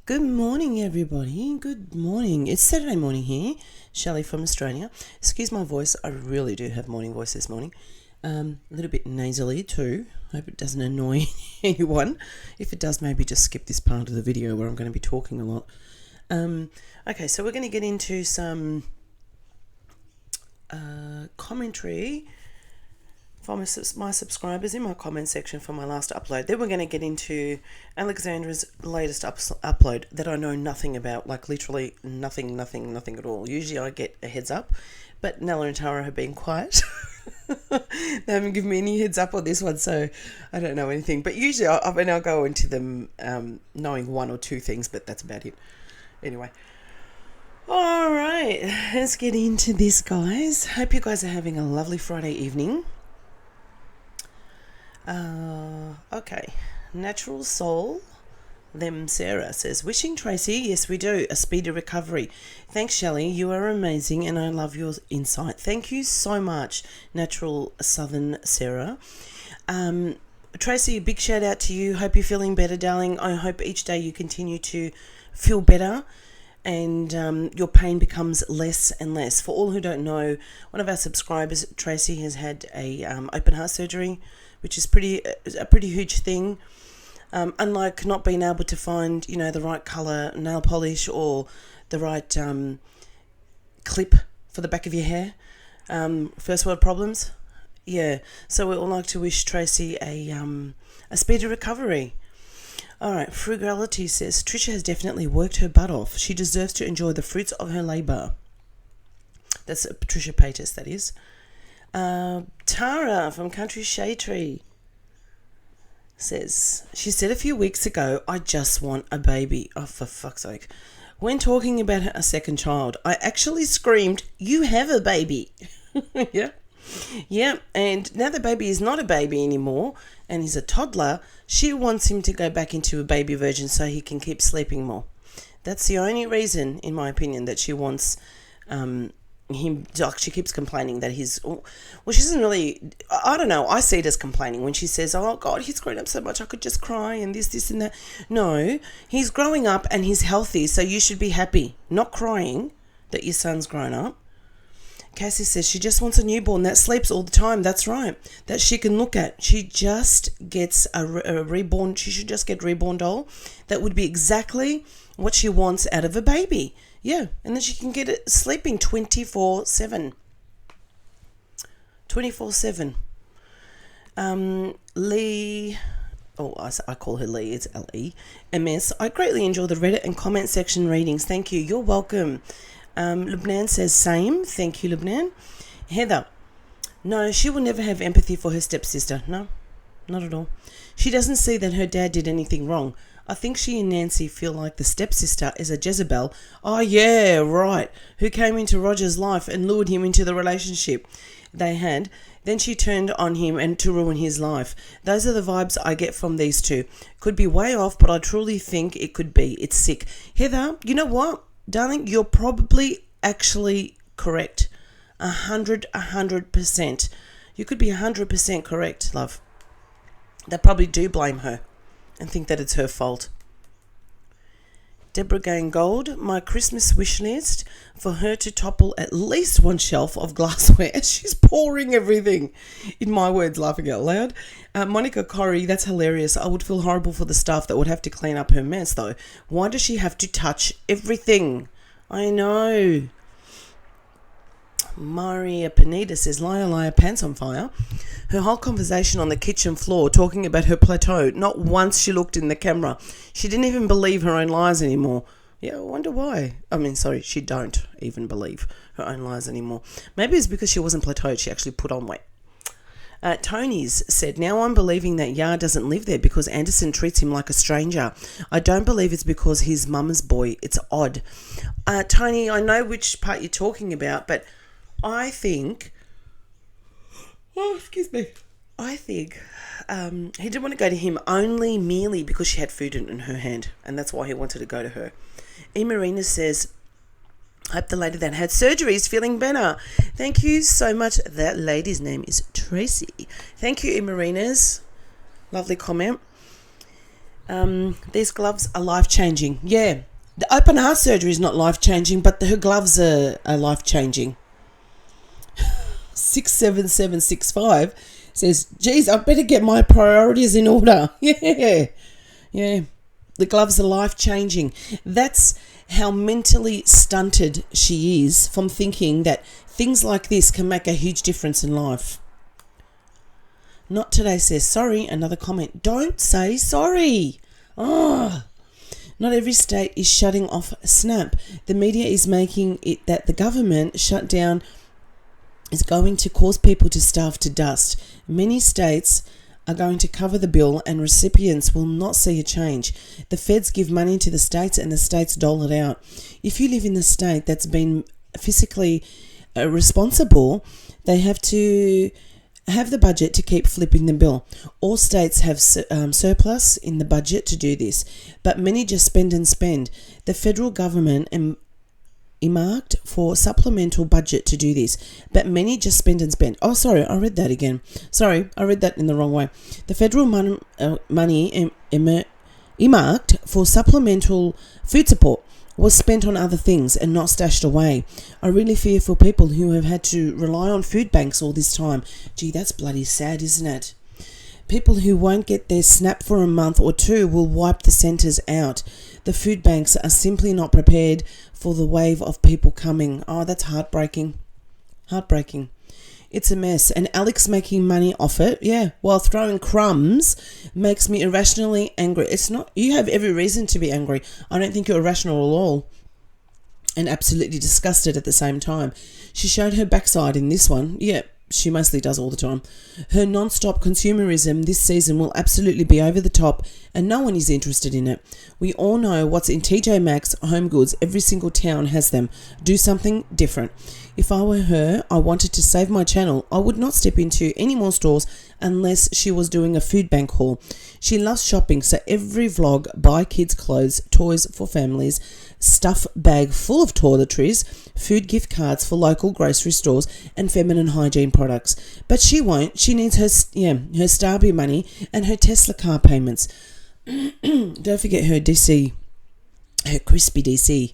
Good morning, everybody. Good morning. It's Saturday morning here. Shelley from Australia. Excuse my voice. I really do have morning voice this morning. A little bit nasally too. Hope it doesn't annoy anyone. If it does, maybe just skip this part of the video where I'm going to be talking a lot. Okay, so we're going to get into some commentary from my subscribers in my comment section for my last upload. Then we're going to get into Alexandra's latest upload that I know nothing about, like literally nothing at all. Usually I get a heads up, but Nella and Tara have been quiet. They haven't given me any heads up on this one, so I don't know anything. But usually I'll go into them knowing one or two things, but that's about it. Anyway. All right, let's get into this, guys. Hope you guys are having a lovely Friday evening. Okay. Natural Soul, them Sarah says, wishing Tracy, yes we do, a speedy recovery. Thanks, Shelley, you are amazing and I love your insight. Thank you so much, Natural Southern Sarah. Tracy, a big shout out to you. Hope you're feeling better, darling. I hope each day you continue to feel better and your pain becomes less and less. For all who don't know, one of our subscribers, Tracy, has had a open heart surgery, which is a pretty huge thing. Unlike not being able to find, the right colour nail polish or the right clip for the back of your hair. First world problems. Yeah. So we all like to wish Tracy a speedy recovery. All right, Frugality says, Trisha has definitely worked her butt off. She deserves to enjoy the fruits of her labour. That's Patricia Paytas, that is. Tara from Country Shade Tree says, she said a few weeks ago, I just want a baby. Oh, for fuck's sake. When talking about a second child, I actually screamed, you have a baby. Yeah. Yeah, and now the baby is not a baby anymore and he's a toddler, she wants him to go back into a baby version so he can keep sleeping more. That's the only reason, in my opinion, that she wants him. Like, she keeps complaining that she doesn't really, I don't know, I see it as complaining when she says, oh God, he's grown up so much, I could just cry and this and that. No, he's growing up and he's healthy, so you should be happy, not crying that your son's grown up. Cassie says she just wants a newborn that sleeps all the time. That's right. That she can look at. She just gets a reborn. She should just get reborn doll. That would be exactly what she wants out of a baby. Yeah. And then she can get it sleeping 24/7. 24/7. Lee... Oh, I call her Lee. It's L-E. MS. I greatly enjoy the Reddit and comment section readings. Thank you. You're welcome. Lubnan says same. Thank you, Lubnan. Heather. No, she will never have empathy for her stepsister. No, not at all. She doesn't see that her dad did anything wrong. I think she and Nancy feel like the stepsister is a Jezebel. Oh, yeah, right. Who came into Roger's life and lured him into the relationship they had. Then she turned on him and to ruin his life. Those are the vibes I get from these two. Could be way off, but I truly think it could be. It's sick. Heather, you know what? Darling, you're probably actually correct. 100%. You could be 100% correct, love. They probably do blame her and think that it's her fault. Deborah Gain Gold, my Christmas wish list for her to topple at least one shelf of glassware. She's pouring everything. In my words, laughing out loud. Monica Corrie, that's hilarious. I would feel horrible for the staff that would have to clean up her mess, though. Why does she have to touch everything? I know. Maria Panetta says, liar, pants on fire. Her whole conversation on the kitchen floor talking about her plateau. Not once she looked in the camera. She didn't even believe her own lies anymore. Yeah, I wonder why. She don't even believe her own lies anymore. Maybe it's because she wasn't plateaued. She actually put on weight. Tony's said, now I'm believing that Yar doesn't live there because Anderson treats him like a stranger. I don't believe it's because he's mama's boy. It's odd. Tony, I know which part you're talking about, but I think... Oh, excuse me. I think he didn't want to go to him only merely because she had food in her hand, and that's why he wanted to go to her. E. Marina says, hope the lady that had surgery is feeling better. Thank you so much. That lady's name is Tracy. Thank you, E. Marinas. Lovely comment. These gloves are life-changing. Yeah, the open heart surgery is not life-changing, but her gloves are life-changing. 67765 says, geez, I better get my priorities in order. Yeah. The gloves are life-changing. That's how mentally stunted she is from thinking that things like this can make a huge difference in life. Not today says, sorry, another comment. Don't say sorry. Oh, not every state is shutting off Snap. The media is making it that the government shutdown is going to cause people to starve to dust. Many states are going to cover the bill and recipients will not see a change. The feds give money to the states and the states dole it out. If you live in the state that's been physically responsible, they have to have the budget to keep flipping the bill. All states have surplus in the budget to do this, but many just spend and spend. The federal government earmarked for supplemental budget to do this, but many just spend and spend. Oh, sorry, I read that again. Sorry, I read that in the wrong way. The federal money earmarked for supplemental food support was spent on other things and not stashed away. I really fear for people who have had to rely on food banks all this time. Gee, that's bloody sad, isn't it? People who won't get their SNAP for a month or two will wipe the centres out. The food banks are simply not prepared for the wave of people coming. Oh, that's heartbreaking. Heartbreaking. It's a mess. And Alex making money off it, yeah, while throwing crumbs makes me irrationally angry. It's not, you have every reason to be angry. I don't think you're irrational at all. And absolutely disgusted at the same time. She showed her backside in this one. Yeah, she mostly does all the time. Her non-stop consumerism this season will absolutely be over the top and no one is interested in it. We all know what's in TJ Maxx, Home Goods. Every single town has them. Do something different. If I were her, I wanted to save my channel. I would not step into any more stores unless she was doing a food bank haul. She loves shopping, so every vlog, buy kids clothes, toys for families, stuff bag full of toiletries, food gift cards for local grocery stores and feminine hygiene products. But she won't. She needs her Starbucks money and her Tesla car payments. Don't forget her DC, her crispy DC.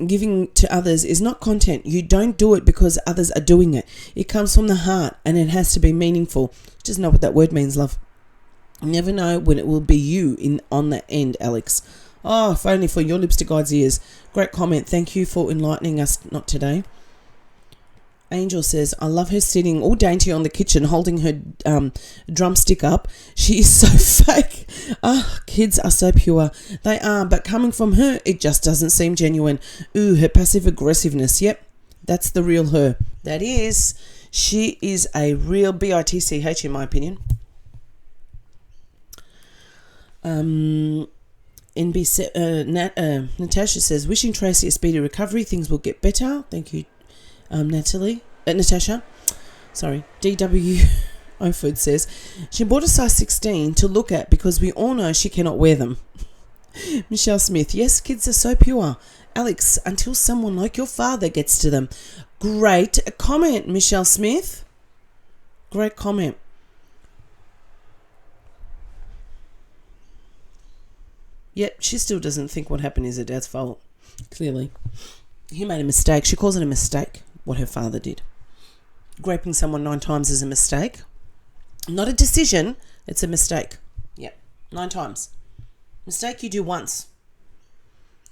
Giving to others is not content. You don't do it because others are doing it. It comes from the heart and it has to be meaningful. Just know what that word means, love. You never know when it will be you on that end, Alex. Oh, if only for your lips to God's ears. Great comment. Thank you for enlightening us. Not today. Angel says, I love her sitting all dainty on the kitchen holding her drumstick up. She is so fake. Kids are so pure. They are, but coming from her, it just doesn't seem genuine. Ooh, her passive aggressiveness. Yep, that's the real her. That is. She is a real bitch in my opinion. Natasha says, wishing Tracy a speedy recovery. Things will get better. Thank you. Natasha, sorry, DW Oford says, she bought a size 16 to look at because we all know she cannot wear them. Michelle Smith, yes, kids are so pure. Alex, until someone like your father gets to them. Great comment, Michelle Smith. Great comment. Yep, she still doesn't think what happened is her dad's fault. Clearly. He made a mistake. She calls it a mistake, what her father did. Raping someone 9 times is a mistake. Not a decision, it's a mistake. Yep, 9 times. Mistake you do once.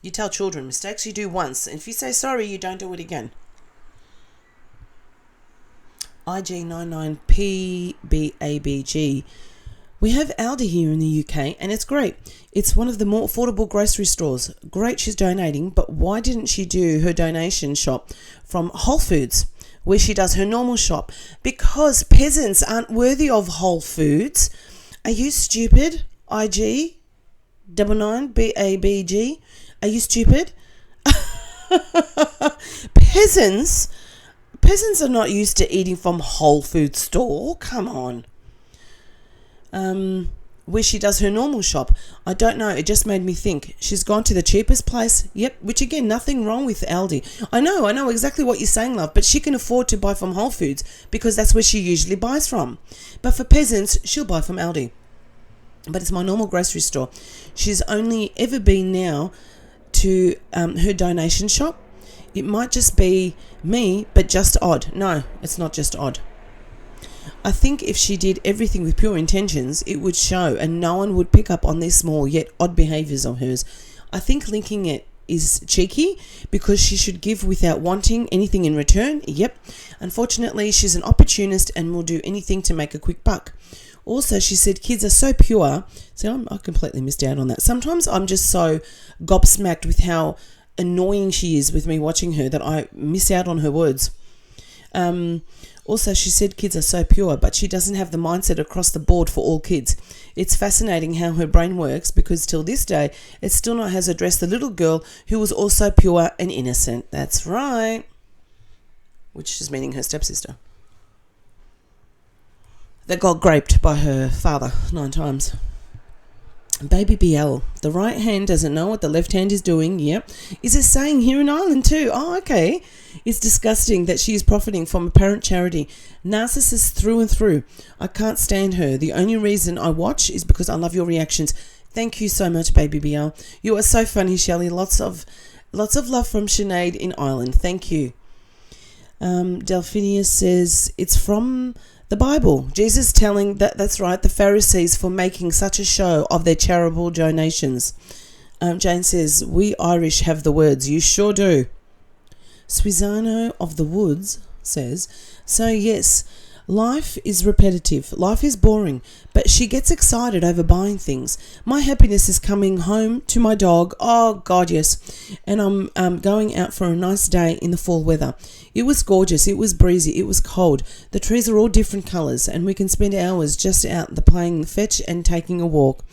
You tell children, mistakes you do once. And if you say sorry, you don't do it again. IG99PBABG. We have Aldi here in the UK and it's great. It's one of the more affordable grocery stores. Great she's donating, but why didn't she do her donation shop from Whole Foods where she does her normal shop? Because peasants aren't worthy of Whole Foods. Are you stupid? IG99BABG. Are you stupid? Peasants are not used to eating from Whole Foods store. Come on. Where she does her normal shop. I don't know, it just made me think. She's gone to the cheapest place. Yep, which again, nothing wrong with Aldi. I know exactly what you're saying, love, but she can afford to buy from Whole Foods because that's where she usually buys from. But for peasants, she'll buy from Aldi. but it's my normal grocery store. She's only ever been now to her donation shop. It might just be me, but just odd. No, it's not just odd. I think if she did everything with pure intentions, it would show and no one would pick up on these small yet odd behaviours of hers. I think linking it is cheeky because she should give without wanting anything in return. Yep. Unfortunately, she's an opportunist and will do anything to make a quick buck. Also, she said kids are so pure. So I completely missed out on that. Sometimes I'm just so gobsmacked with how annoying she is with me watching her that I miss out on her words. Also, she said kids are so pure, but she doesn't have the mindset across the board for all kids. It's fascinating how her brain works because till this day, it still not has addressed the little girl who was also pure and innocent. That's right. Which is meaning her stepsister. That got graped by her father 9 times. Baby BL, the right hand doesn't know what the left hand is doing. Yep. Is a saying here in Ireland too. Oh, okay. It's disgusting that she is profiting from apparent charity. Narcissist through and through. I can't stand her. The only reason I watch is because I love your reactions. Thank you so much, Baby BL. You are so funny, Shelley. Lots of love from Sinead in Ireland. Thank you. Delphinius says it's from the Bible. Jesus telling that's right, the Pharisees for making such a show of their charitable donations. Jane says, we Irish have the words. You sure do. Suizano of the Woods says, so yes, life is repetitive. Life is boring, but she gets excited over buying things. My happiness is coming home to my dog. Oh, God, yes. And I'm going out for a nice day in the fall weather. It was gorgeous. It was breezy. It was cold. The trees are all different colours, and we can spend hours just out playing fetch and taking a walk.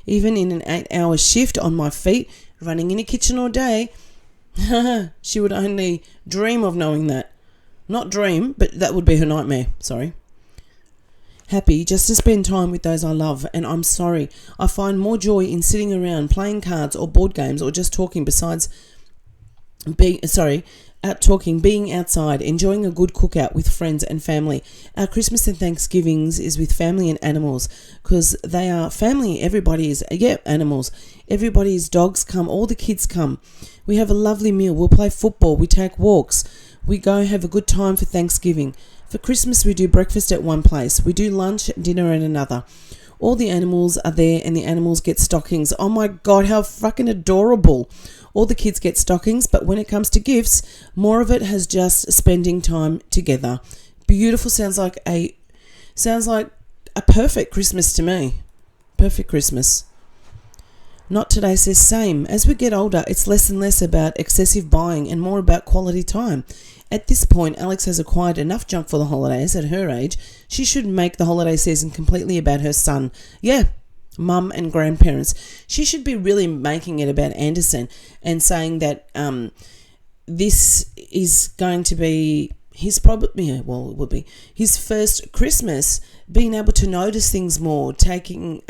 Even in an 8-hour shift on my feet, running in a kitchen all day, she would only dream of knowing that. Not dream, but that would be her nightmare. Sorry. Happy just to spend time with those I love, and I'm sorry. I find more joy in sitting around playing cards or board games or just talking besides being outside, enjoying a good cookout with friends and family. Our Christmas and Thanksgivings is with family and animals because they are family. Everybody is, animals. Everybody's dogs come, all the kids come. We have a lovely meal. We'll play football. We take walks. We go have a good time for Thanksgiving. For Christmas, we do breakfast at one place. We do lunch, dinner at another. All the animals are there and the animals get stockings. Oh my God, how fucking adorable. All the kids get stockings, but when it comes to gifts, more of it has just spending time together. Beautiful. Sounds like a perfect Christmas to me. Perfect Christmas. Not Today says same. As we get older, it's less and less about excessive buying and more about quality time. At this point, Alex has acquired enough junk for the holidays at her age. She should make the holiday season completely about her son. Yeah, mum and grandparents. She should be really making it about Anderson and saying that this is going to be his it would be his first Christmas, being able to notice things more, taking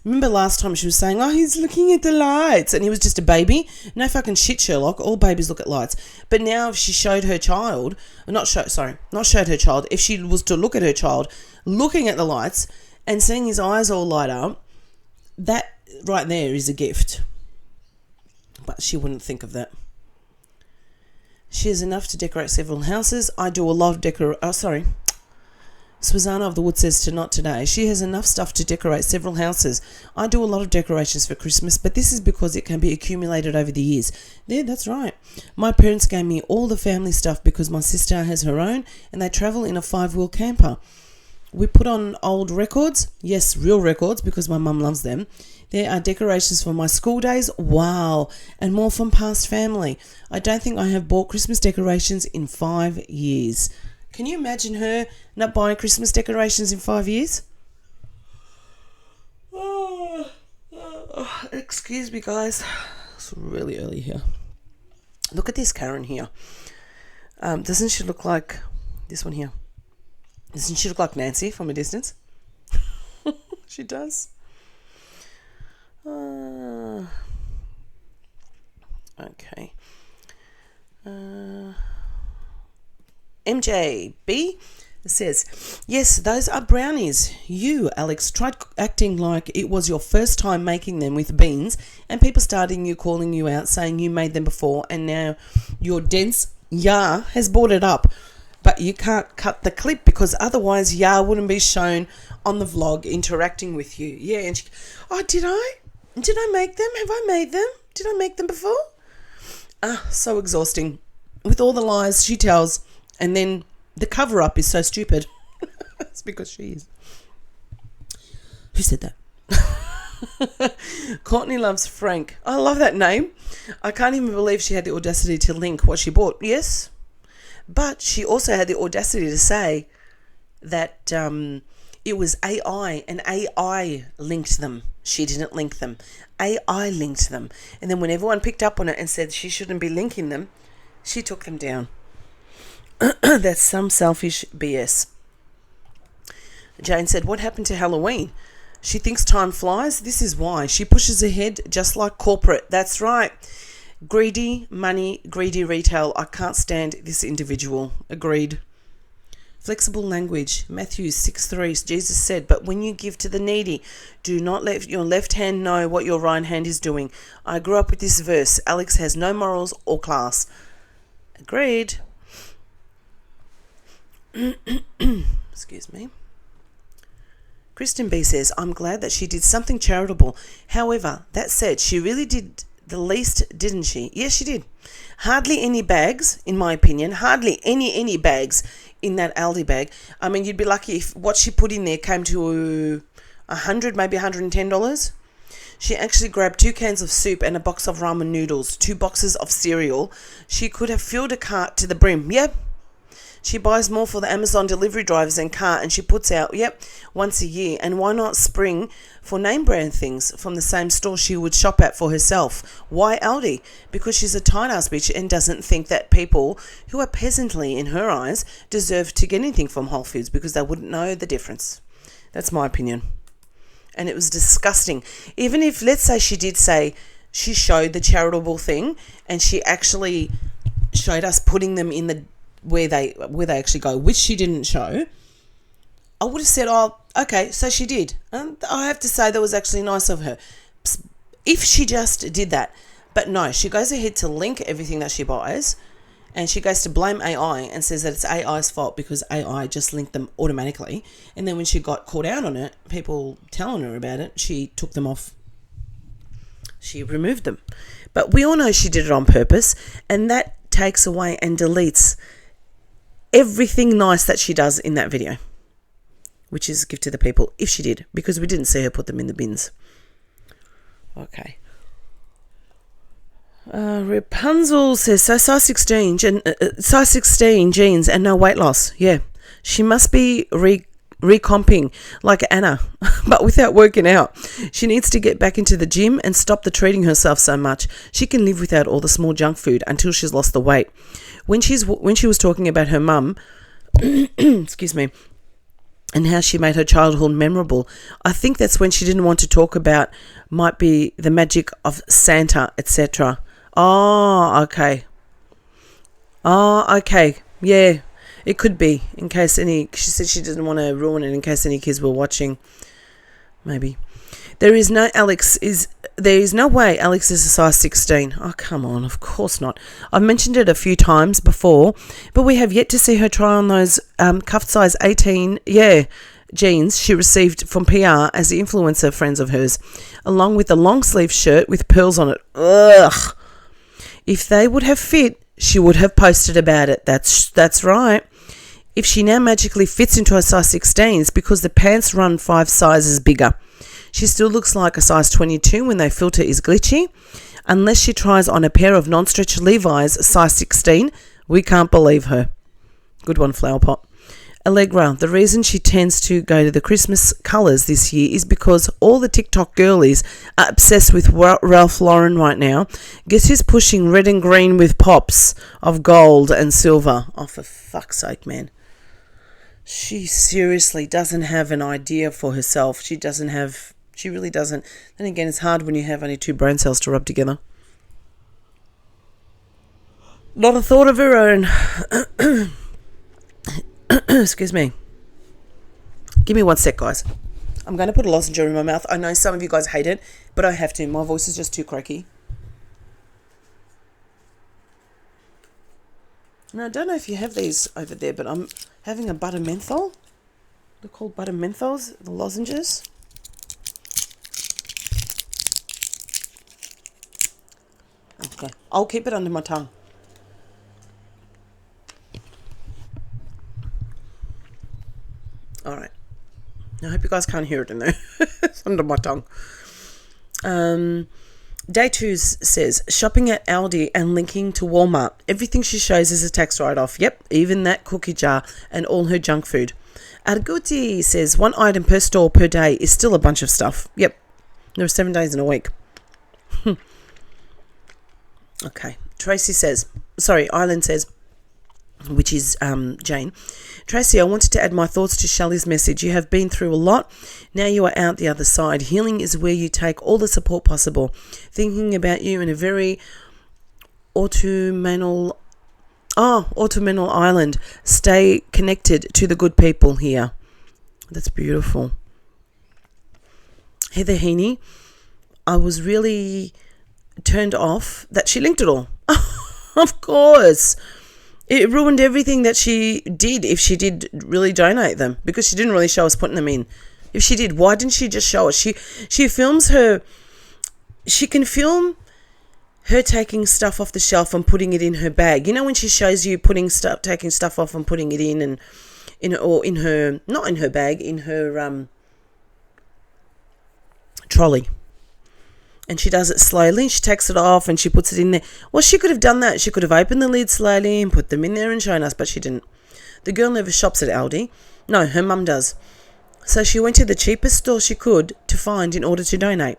remember last time she was saying, oh, he's looking at the lights, and he was just a baby. No fucking shit, Sherlock. All babies look at lights. But now if she showed her child, not showed her child, if she was to look at her child looking at the lights and seeing his eyes all light up, that right there is a gift. But she wouldn't think of that. She has enough to decorate several houses. I do a lot of Susanna of the Wood says to Not Today, she has enough stuff to decorate several houses. I do a lot of decorations for Christmas, but this is because it can be accumulated over the years. Yeah, that's right. My parents gave me all the family stuff because my sister has her own and they travel in a 5-wheel camper. We put on old records. Yes, real records because my mum loves them. There are decorations for my school days. Wow. And more from past family. I don't think I have bought Christmas decorations in 5 years. Can you imagine her not buying Christmas decorations in 5 years? Excuse me, guys. It's really early here. Look at this Karen here. Doesn't she look like this one here? Doesn't she look like Nancy from a distance? She does. Okay. MJB says, yes, those are brownies. You, Alex, tried acting like it was your first time making them with beans, and people started calling you out, saying you made them before, and now your dense Ya has brought it up. But you can't cut the clip because otherwise Ya wouldn't be shown on the vlog interacting with you. Yeah, and she, oh, did I? Did I make them? Have I made them? Did I make them before? So exhausting. With all the lies she tells, and then the cover-up is so stupid. It's because she is. Who said that? Courtney loves Frank. I love that name. I can't even believe she had the audacity to link what she bought. Yes, but she also had the audacity to say that it was AI, and AI linked them. She didn't link them. AI linked them. And then when everyone picked up on it and said she shouldn't be linking them, she took them down. That's some selfish BS. Jane said, what happened to Halloween? She thinks time flies. This is why. She pushes ahead just like corporate. That's right. Greedy money, greedy retail. I can't stand this individual. Agreed. Flexible language. Matthew 6:3. Jesus said, but when you give to the needy, do not let your left hand know what your right hand is doing. I grew up with this verse. Alex has no morals or class. Agreed. Excuse me. Kristen B says, I'm glad that she did something charitable. However, that said, she really did the least, didn't she? Yes, she did. Hardly any bags, in my opinion. Hardly any bags in that Aldi bag. I mean, you'd be lucky if what she put in there came to $100, maybe $110. She actually grabbed 2 cans of soup and a box of ramen noodles, 2 boxes of cereal. She could have filled a cart to the brim. Yep. She buys more for the Amazon delivery drivers and cart, and she puts out, once a year. And why not spring for name brand things from the same store she would shop at for herself? Why Aldi? Because she's a tight-ass bitch and doesn't think that people who are peasantly in her eyes deserve to get anything from Whole Foods because they wouldn't know the difference. That's my opinion. And it was disgusting. Even if, let's say she did say she showed the charitable thing and she actually showed us putting them in the where they actually go, which she didn't show, I would have said, oh, okay, so she did. And I have to say that was actually nice of her. If she just did that. But no, she goes ahead to link everything that she buys, and she goes to blame AI and says that it's AI's fault because AI just linked them automatically. And then when she got caught out on it, people telling her about it, she took them off. She removed them. But we all know she did it on purpose, and that takes away and deletes everything nice that she does in that video, which is give to the people, if she did, because we didn't see her put them in the bins. Okay. Rapunzel says, so size 16 jeans and no weight loss. Yeah, she must be recomping like Anna, but without working out. She needs to get back into the gym and stop the treating herself so much. She can live without all the small junk food until she's lost the weight. When she was talking about her mum, excuse me, and how she made her childhood memorable, I think that's when she didn't want to talk about might be the magic of Santa, etc. Oh, okay. Yeah, it could be. In case she said she didn't want to ruin it in case any kids were watching. Maybe. There is no way Alex is a size 16. Oh, come on. Of course not. I've mentioned it a few times before, but we have yet to see her try on those cuffed size 18, jeans she received from PR as the influencer friends of hers, along with a long sleeve shirt with pearls on it. Ugh. If they would have fit, she would have posted about it. That's right. If she now magically fits into a size 16, it's because the pants run 5 sizes bigger. She still looks like a size 22 when the filter is glitchy. Unless she tries on a pair of non-stretch Levi's size 16, we can't believe her. Good one, Flower Pot. Allegra, the reason she tends to go to the Christmas colours this year is because all the TikTok girlies are obsessed with Ralph Lauren right now. Guess who's pushing red and green with pops of gold and silver? Oh, for fuck's sake, man. She seriously doesn't have an idea for herself. She really doesn't. Then again, it's hard when you have only 2 brain cells to rub together. Not a thought of her own. Excuse me. Give me 1 sec, guys. I'm going to put a lozenge in my mouth. I know some of you guys hate it, but I have to. My voice is just too croaky. Now, I don't know if you have these over there, but I'm having a butter menthol. They're called butter menthols, the lozenges. Okay, I'll keep it under my tongue. All right. I hope you guys can't hear it in there. It's under my tongue. Day 2 says, shopping at Aldi and linking to Walmart. Everything she shows is a tax write-off. Yep, even that cookie jar and all her junk food. Arguti says, 1 item per store per day is still a bunch of stuff. Yep, there are 7 days in a week. Okay, Island says, which is Jane. Tracy, I wanted to add my thoughts to Shelley's message. You have been through a lot. Now you are out the other side. Healing is where you take all the support possible. Thinking about you in a very autumnal island. Stay connected to the good people here. That's beautiful. Heather Heaney, I was really turned off that she linked it all. Of course. It ruined everything that she did if she did really donate them, because she didn't really show us putting them in. If she did, why didn't she just show us? She films her. She can film her taking stuff off the shelf and putting it in her bag. You know when she shows you taking stuff off and putting it in, and in her, not in her bag, in her trolley. And she does it slowly, and she takes it off and she puts it in there. Well, she could have done that. She could have opened the lid slowly and put them in there and shown us, but she didn't. The girl never shops at Aldi. No, her mum does. So she went to the cheapest store she could to find in order to donate.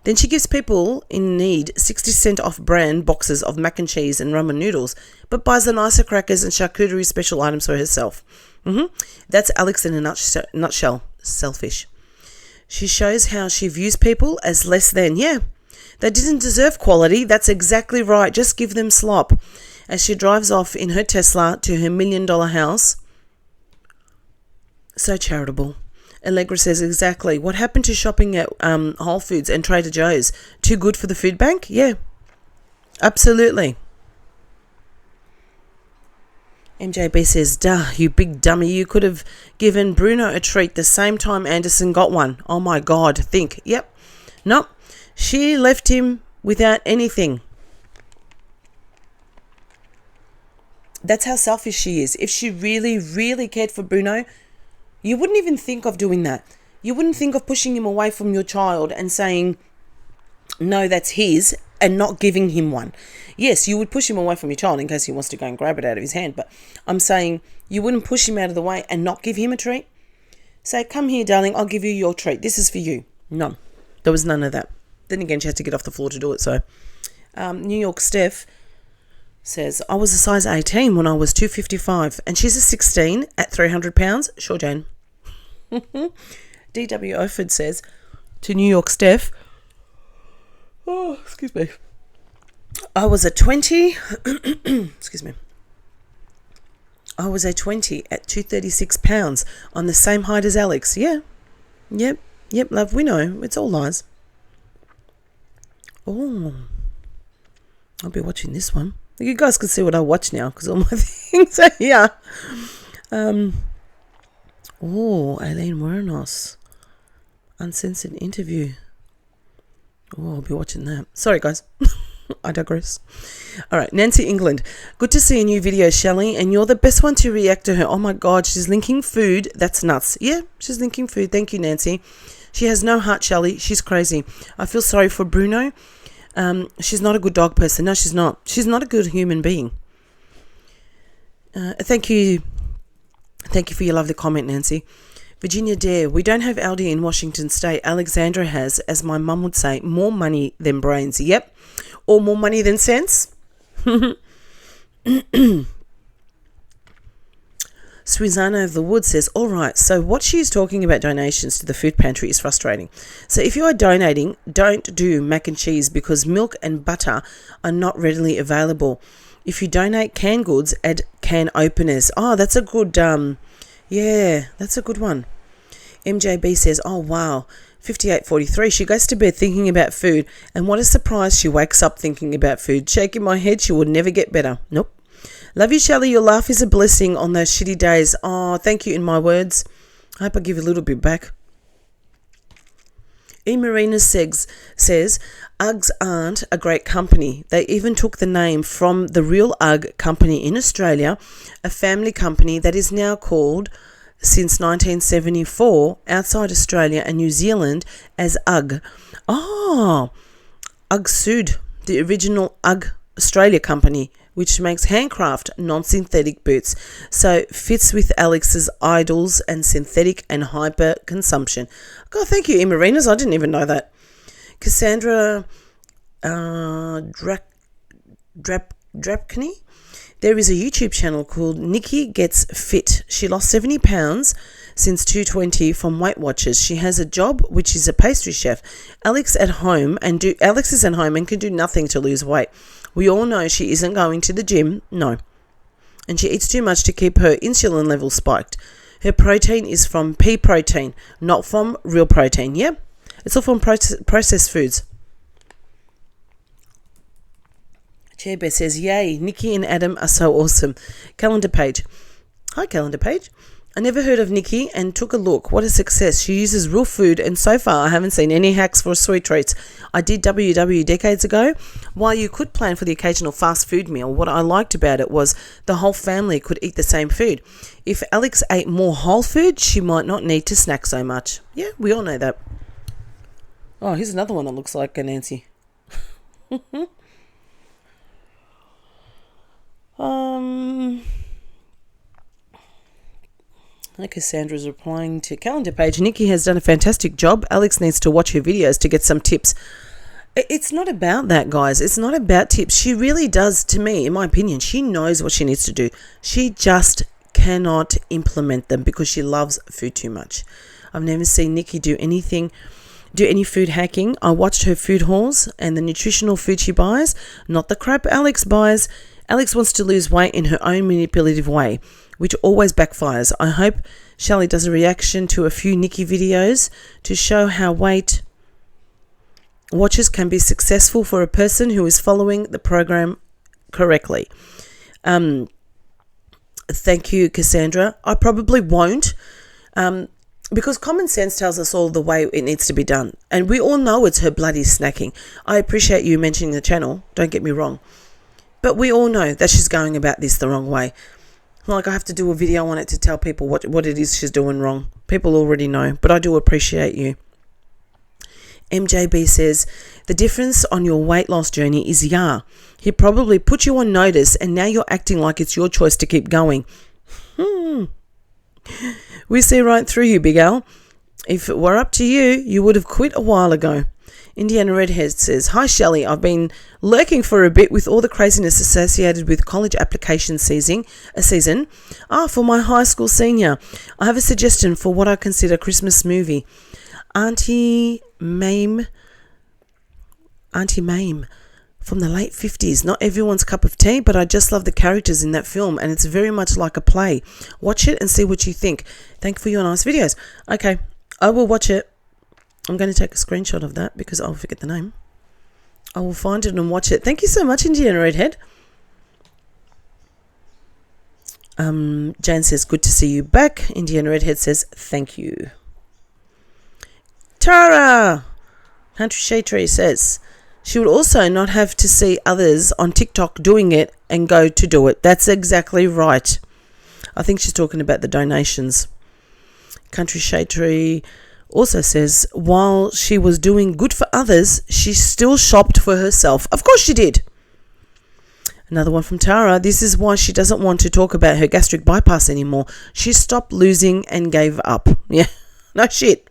Then she gives people in need 60-cent off-brand boxes of mac and cheese and ramen noodles, but buys the nicer crackers and charcuterie special items for herself. That's Alex in a nutshell. Selfish. She shows how she views people as less than. Yeah, they didn't deserve quality. That's exactly right. Just give them slop. As she drives off in her Tesla to her $1 million house. So charitable. Allegra says, exactly. What happened to shopping at Whole Foods and Trader Joe's? Too good for the food bank? Yeah, absolutely. MJB says, duh, you big dummy. You could have given Bruno a treat the same time Anderson got one. Oh my God, think. Yep. Nope. She left him without anything. That's how selfish she is. If she really, really cared for Bruno, you wouldn't even think of doing that. You wouldn't think of pushing him away from your child and saying, no, that's his, and not giving him one. Yes, you would push him away from your child in case he wants to go and grab it out of his hand, but I'm saying you wouldn't push him out of the way and not give him a treat. Say, come here, darling, I'll give you your treat. This is for you. None. There was none of that. Then again, she had to get off the floor to do it, so. New York Steph says, I was a size 18 when I was 255, and she's a 16 at 300 pounds. Sure, Jane. D.W. Oford says to New York Steph, oh, excuse me. I was a 20, excuse me. I was a 20 at 236 pounds on the same height as Alex. Yeah. Yep, love, we know. It's all lies. Oh, I'll be watching this one. You guys can see what I watch now because all my things are here. Aileen Wuornos. Uncensored interview. Oh, I'll be watching that. Sorry, guys. I digress. All right, Nancy England. Good to see a new video, Shelley, and you're the best one to react to her. Oh, my God, she's linking food. That's nuts. Yeah, she's linking food. Thank you, Nancy. She has no heart, Shelley. She's crazy. I feel sorry for Bruno. She's not a good dog person. No, she's not. She's not a good human being. Thank you. Thank you for your lovely comment, Nancy. Virginia Dare, we don't have Aldi in Washington State. Alexandra has, as my mum would say, more money than brains. Yep. Or more money than sense. Suizano of the Wood says, all right, so what she's talking about donations to the food pantry is frustrating. So if you are donating, don't do mac and cheese because milk and butter are not readily available. If you donate canned goods, add can openers. Oh, that's a good, Yeah, that's a good one. MJB says, oh wow, 58:43. She goes to bed thinking about food, and what a surprise, she wakes up thinking about food. Shaking my head, she would never get better. Nope. Love you, Shelley. Your laugh is a blessing on those shitty days. Oh, thank you in my words. I hope I give a little bit back. E. Marina says, Uggs aren't a great company. They even took the name from the real Ugg company in Australia, a family company that is now called, since 1974, outside Australia and New Zealand, as Ugg. Oh, Ugg Sud, the original Ugg Australia company, which makes handcraft, non-synthetic boots. So fits with Alex's idols and synthetic and hyper consumption. God, thank you, Emarinas. I didn't even know that. Cassandra Drapkney. There is a YouTube channel called Nikki Gets Fit. She lost 70 pounds since 2020 from Weight Watchers. She has a job which is a pastry chef. Alex is at home and can do nothing to lose weight. We all know she isn't going to the gym, no. And she eats too much to keep her insulin level spiked. Her protein is from pea protein, not from real protein, yeah? It's all from processed foods. Chairbear says, yay, Nikki and Adam are so awesome. Calendar Page. Hi, Calendar Page. I never heard of Nikki and took a look. What a success. She uses real food, and so far I haven't seen any hacks for sweet treats. I did WW decades ago. While you could plan for the occasional fast food meal, what I liked about it was the whole family could eat the same food. If Alex ate more whole food, she might not need to snack so much. Yeah, we all know that. Oh, here's another one that looks like a Nancy. Cassandra's replying to Calendar Page. Nikki has done a fantastic job. Alex needs to watch her videos to get some tips. It's not about that, guys. It's not about tips. She really does, to me, in my opinion, she knows what she needs to do. She just cannot implement them because she loves food too much. I've never seen Nikki do any food hacking. I watched her food hauls and the nutritional food she buys, not the crap Alex buys. Alex wants to lose weight in her own manipulative way, which always backfires. I hope Shelley does a reaction to a few Nikki videos to show how Weight Watchers can be successful for a person who is following the program correctly. Thank you, Cassandra. I probably won't, because common sense tells us all the way it needs to be done. And we all know it's her bloody snacking. I appreciate you mentioning the channel, don't get me wrong. But we all know that she's going about this the wrong way. Like, I have to do a video on it to tell people what it is she's doing wrong. People already know, but I do appreciate you. MJB says, the difference on your weight loss journey is he probably put you on notice and now you're acting like it's your choice to keep going. We see right through you, Big Al. If it were up to you, you would have quit a while ago. Indiana Redhead says, hi Shelley, I've been lurking for a bit with all the craziness associated with college application season. For my high school senior, I have a suggestion for what I consider Christmas movie. Auntie Mame from the late 50s. Not everyone's cup of tea, but I just love the characters in that film and it's very much like a play. Watch it and see what you think. Thank you for your nice videos. Okay, I will watch it. I'm going to take a screenshot of that because I'll forget the name. I will find it and watch it. Thank you so much, Indiana Redhead. Jane says, good to see you back. Indiana Redhead says, thank you. Tara! Country Shade Tree says, she would also not have to see others on TikTok doing it and go to do it. That's exactly right. I think she's talking about the donations. Country Shade Tree also says, while she was doing good for others, she still shopped for herself. Of course she did. Another one from Tara. This is why she doesn't want to talk about her gastric bypass anymore. She stopped losing and gave up. Yeah, no shit.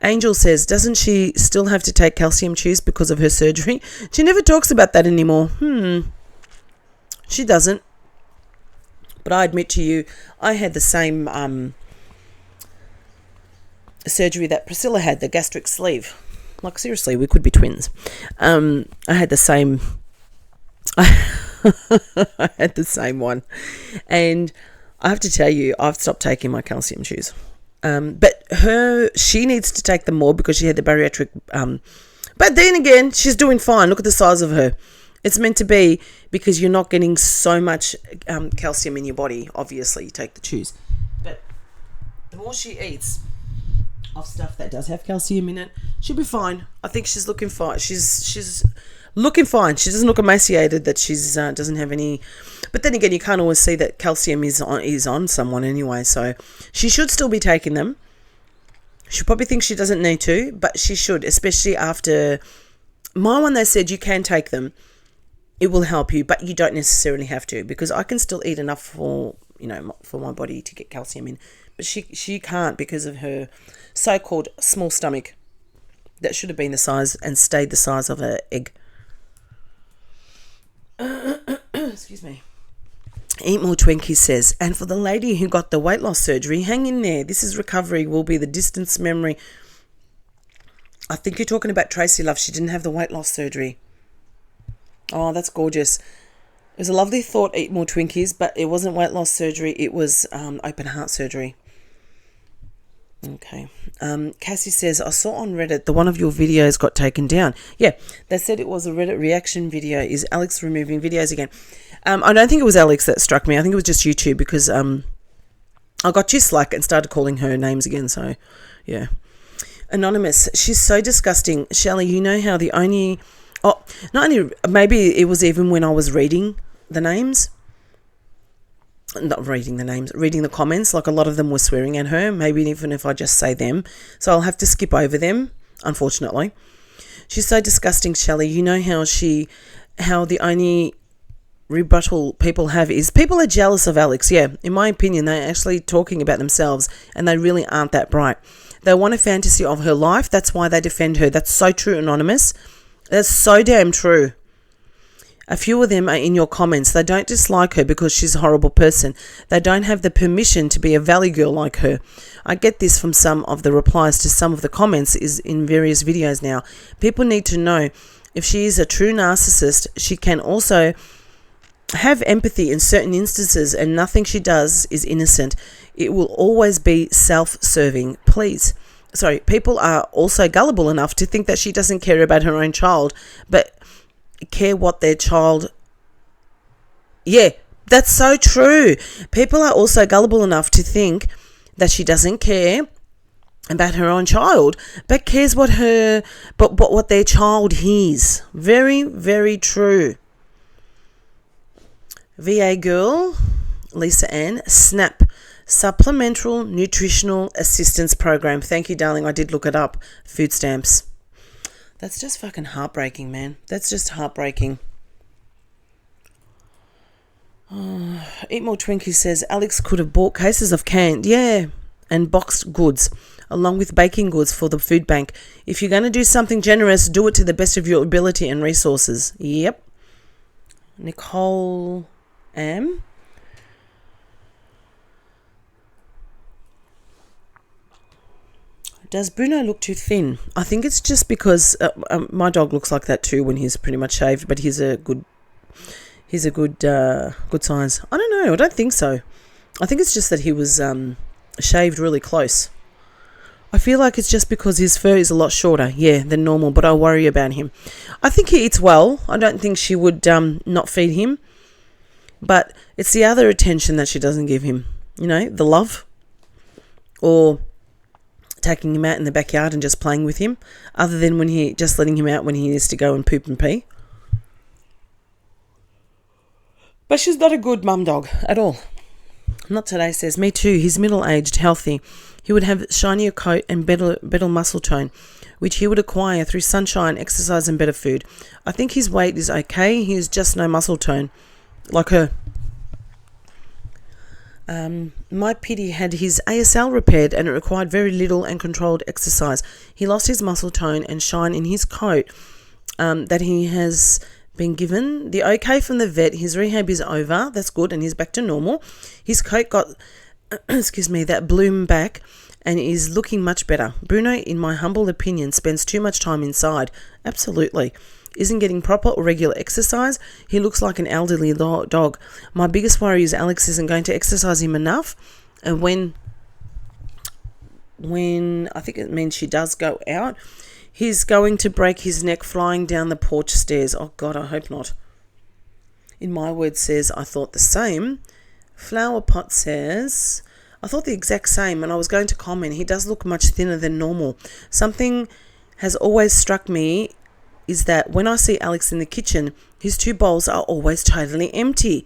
Angel says, doesn't she still have to take calcium chews because of her surgery? She never talks about that anymore. She doesn't. But I admit to you, I had the same surgery that Priscilla had, the gastric sleeve. Like, seriously, we could be twins. I had the same... I had the same one. And I have to tell you, I've stopped taking my calcium chews. But she needs to take them more because she had the bariatric. But then again, she's doing fine. Look at the size of her. It's meant to be because you're not getting so much calcium in your body. Obviously, you take the chews. But the more she eats of stuff that does have calcium in it, she'll be fine. I think she's looking fine. She's looking fine. She doesn't look emaciated that she's doesn't have any. But then again, you can't always see that calcium is on someone anyway. So she should still be taking them. She probably thinks she doesn't need to, but she should, especially after my one. They said you can take them. It will help you, but you don't necessarily have to, because I can still eat enough for my body to get calcium in, but she can't because of her so-called small stomach that should have been the size and stayed the size of an egg. Excuse me. Eat More Twinkies says, and for the lady who got the weight loss surgery, hang in there. This is recovery, will be the distance memory. I think you're talking about Tracy, love. She didn't have the weight loss surgery. Oh, that's gorgeous. It was a lovely thought, Eat More Twinkies, but it wasn't weight loss surgery. It was open heart surgery. Okay. Cassie says, I saw on Reddit that one of your videos got taken down. Yeah, they said it was a Reddit reaction video. Is Alex removing videos again? I don't think it was Alex that struck me. I think it was just YouTube because I got too slack and started calling her names again. So, yeah. Anonymous, she's so disgusting. Shelley, you know how the only... Oh, not only, maybe it was even when I was reading the names. Not reading the names, reading the comments. Like a lot of them were swearing at her. Maybe even if I just say them. So I'll have to skip over them, unfortunately. She's so disgusting, Shelley. You know how the only rebuttal people have is people are jealous of Alex. Yeah, in my opinion, they're actually talking about themselves and they really aren't that bright. They want a fantasy of her life. That's why they defend her. That's so true, Anonymous. That's so damn true. A few of them are in your comments. They don't dislike her because she's a horrible person. They don't have the permission to be a valley girl like her. I get this from some of the replies to some of the comments is in various videos now. People need to know if she is a true narcissist, she can also have empathy in certain instances and nothing she does is innocent. It will always be self-serving. Please. Sorry, people are also gullible enough to think that she doesn't care about her own child, but care what their child... Yeah, that's so true. People are also gullible enough to think that she doesn't care about her own child, but cares what their child hears. Very, very true. VA girl, Lisa Ann, SNAP. Supplemental Nutritional Assistance Program. Thank you, darling. I did look it up. Food stamps. That's just fucking heartbreaking, man. That's just heartbreaking. Eat More Twinkies says, Alex could have bought cases of canned, and boxed goods, along with baking goods for the food bank. If you're going to do something generous, do it to the best of your ability and resources. Yep. Nicole M. Does Bruno look too thin? I think it's just because my dog looks like that too when he's pretty much shaved, but he's a good size. I don't know. I don't think so. I think it's just that he was shaved really close. I feel like it's just because his fur is a lot shorter, than normal, but I worry about him. I think he eats well. I don't think she would not feed him, but it's the other attention that she doesn't give him. You know, the love, or taking him out in the backyard and just playing with him, other than just letting him out when he needs to go and poop and pee. But she's not a good mum dog at all. Not today says, me too. He's middle-aged, healthy. He would have shinier coat and better muscle tone, which he would acquire through sunshine, exercise and better food. I think his weight is okay. He has just no muscle tone, like her. My pity had his ASL repaired and it required very little and controlled exercise. He lost his muscle tone and shine in his coat that he has been given the okay from the vet. His rehab is over. That's good, and he's back to normal. His coat got, that bloom back and is looking much better. Bruno, in my humble opinion, spends too much time inside. Absolutely. isn't getting proper or regular exercise. He looks like an elderly dog. My biggest worry is Alex isn't going to exercise him enough. And when I think it means she does go out, he's going to break his neck flying down the porch stairs. Oh, God, I hope not. In My Word says, I thought the same. Flower Pot says, I thought the exact same, and I was going to comment, he does look much thinner than normal. Something has always struck me is that when I see Alex in the kitchen, his 2 bowls are always totally empty.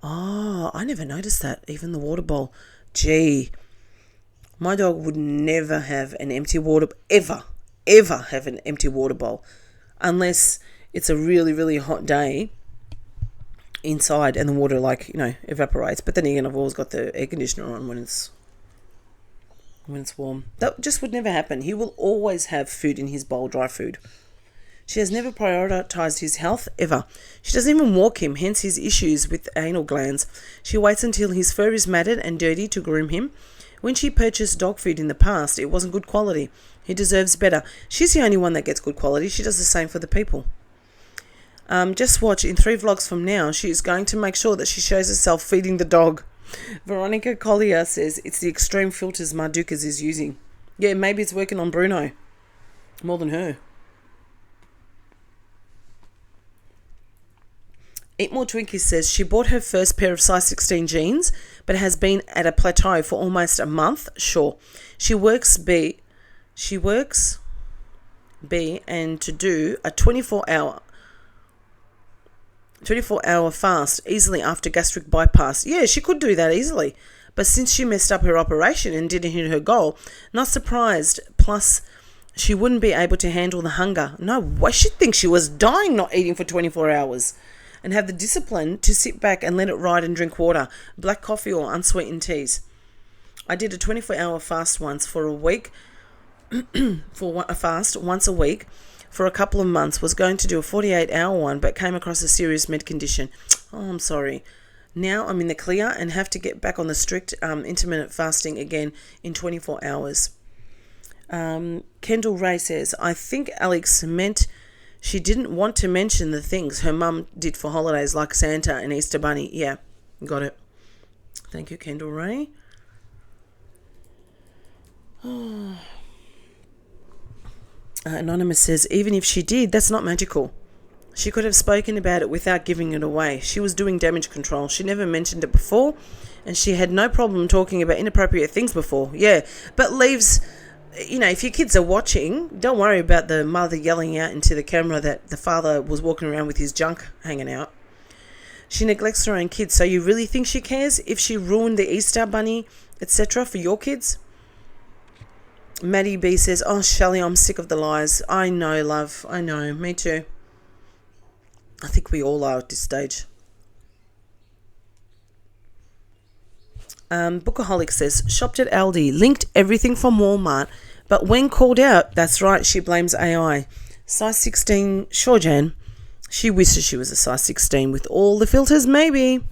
Oh, I never noticed that, even the water bowl. Gee, my dog would never have an empty water, ever have an empty water bowl, unless it's a really, really hot day inside and the water evaporates. But then again, I've always got the air conditioner on when it's warm. That just would never happen. He will always have food in his bowl, dry food. She has never prioritized his health ever. She doesn't even walk him, hence his issues with anal glands. She waits until his fur is matted and dirty to groom him. When she purchased dog food in the past, it wasn't good quality. He deserves better. She's the only one that gets good quality. She does the same for the people. Just watch, in 3 vlogs from now, she is going to make sure that she shows herself feeding the dog. Veronica Collier says it's the extreme filters Mardukas is using. Yeah, maybe it's working on Bruno more than her. Eat More Twinkies says she bought her first pair of size 16 jeans, but has been at a plateau for almost a month. Sure. She works B and to do a 24-hour fast easily after gastric bypass. Yeah, she could do that easily. But since she messed up her operation and didn't hit her goal, not surprised. Plus, she wouldn't be able to handle the hunger. No way. She'd think she was dying not eating for 24 hours. And have the discipline to sit back and let it ride and drink water, black coffee or unsweetened teas. I did a 24-hour fast once for a week, once a week for a couple of months. Was going to do a 48-hour one, but came across a serious med condition. Oh, I'm sorry. Now I'm in the clear and have to get back on the strict intermittent fasting again in 24 hours. Kendall Ray says, I think Alex meant she didn't want to mention the things her mum did for holidays like Santa and Easter Bunny. Yeah, got it. Thank you, Kendall Ray. Anonymous says, even if she did, that's not magical. She could have spoken about it without giving it away. She was doing damage control. She never mentioned it before, and she had no problem talking about inappropriate things before. Yeah, but leaves... if your kids are watching, don't worry about the mother yelling out into the camera that the father was walking around with his junk hanging out. She neglects her own kids, so you really think she cares if she ruined the Easter Bunny, etc. for your kids? Maddie B says, oh, Shelley, I'm sick of the lies. I know, love. I know. Me too. I think we all are at this stage. Bookaholic says, shopped at Aldi, linked everything from Walmart, but when called out, that's right, she blames AI. Size 16, sure, Jan. She wishes she was a size 16 with all the filters, maybe.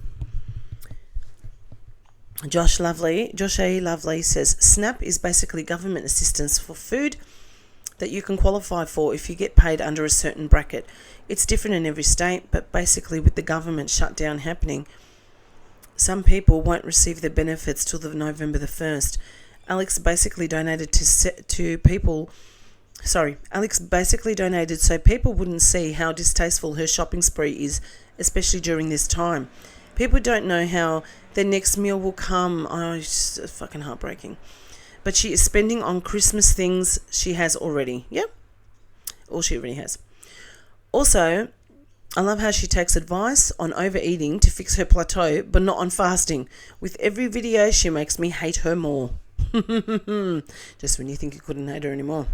Josh A. Lovely says, SNAP is basically government assistance for food that you can qualify for if you get paid under a certain bracket. It's different in every state, but basically with the government shutdown happening, some people won't receive their benefits till the November the 1st. Alex basically donated so people wouldn't see how distasteful her shopping spree is, especially during this time. People don't know how their next meal will come. Oh, it's just fucking heartbreaking. But she is spending on Christmas things she has already. Yep. All she already has. Also, I love how she takes advice on overeating to fix her plateau, but not on fasting. With every video, she makes me hate her more. Just when you think you couldn't hate her anymore.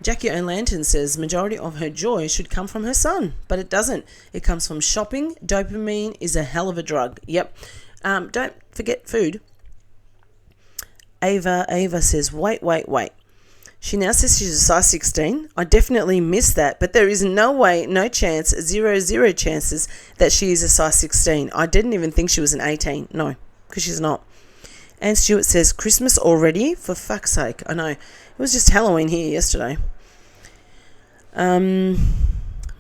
Jackie O'Lantern says majority of her joy should come from her son, but it doesn't. It comes from shopping. Dopamine is a hell of a drug. Yep. Don't forget food. Ava says, wait. She now says she's a size 16. I definitely missed that, but there is no way, no chance, zero chances that she is a size 16. I didn't even think she was an 18. No, because she's not. Anne Stewart says, Christmas already? For fuck's sake. I know. It was just Halloween here yesterday. Mr.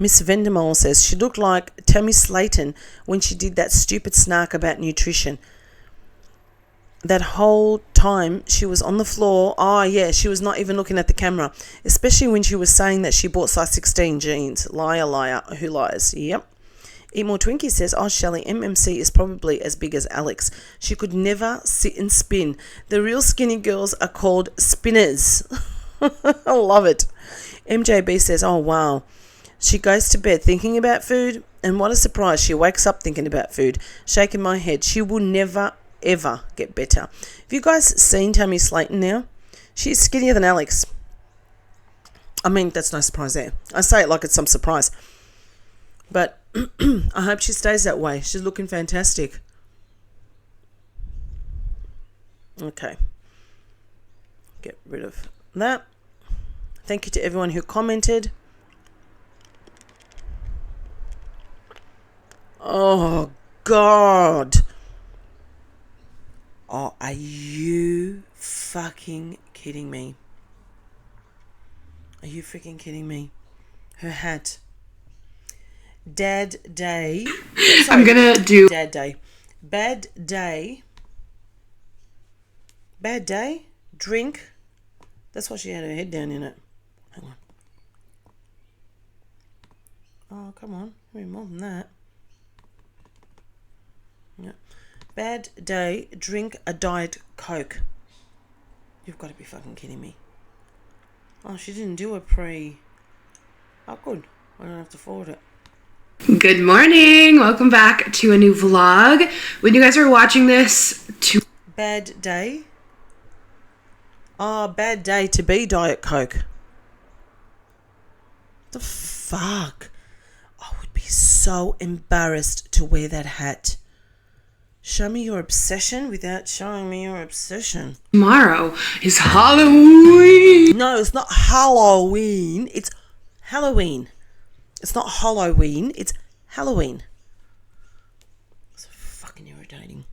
Miss Vendemole says she looked like Tammy Slayton when she did that stupid snark about nutrition. That whole time she was on the floor. Oh, yeah, she was not even looking at the camera, especially when she was saying that she bought size 16 jeans. Liar, liar, who lies? Yep. Eat More Twinkie says, oh, Shelley, MMC is probably as big as Alex. She could never sit and spin. The real skinny girls are called spinners. I love it. MJB says, oh, wow. She goes to bed thinking about food, and what a surprise, she wakes up thinking about food. Shaking my head. She will never, ever get better. Have you guys seen Tammy Slayton now? She's skinnier than Alex. I mean, that's no surprise there. I say it like it's some surprise. But I hope she stays that way. She's looking fantastic. Okay. Get rid of that. Thank you to everyone who commented. Oh, God. Oh, are you fucking kidding me? Are you freaking kidding me? Her hat. Dad Day. Sorry, I'm gonna do Dad Day. Bad day. Bad day. Drink. That's why she had her head down in it. Hang on. Oh, come on. Maybe more than that. Yeah. Bad day. Drink a Diet Coke. You've got to be fucking kidding me. Oh, she didn't do a pre. Oh, good. I don't have to forward it. Good morning. Welcome back to a new vlog. When you guys are watching this, Bad day. Oh, bad day to be Diet Coke. The fuck? I would be so embarrassed to wear that hat. Show me your obsession without showing me your obsession. tomorrow is Halloween. No, it's not Halloween. It's Halloween. It's not Halloween. It's Halloween. It's fucking irritating.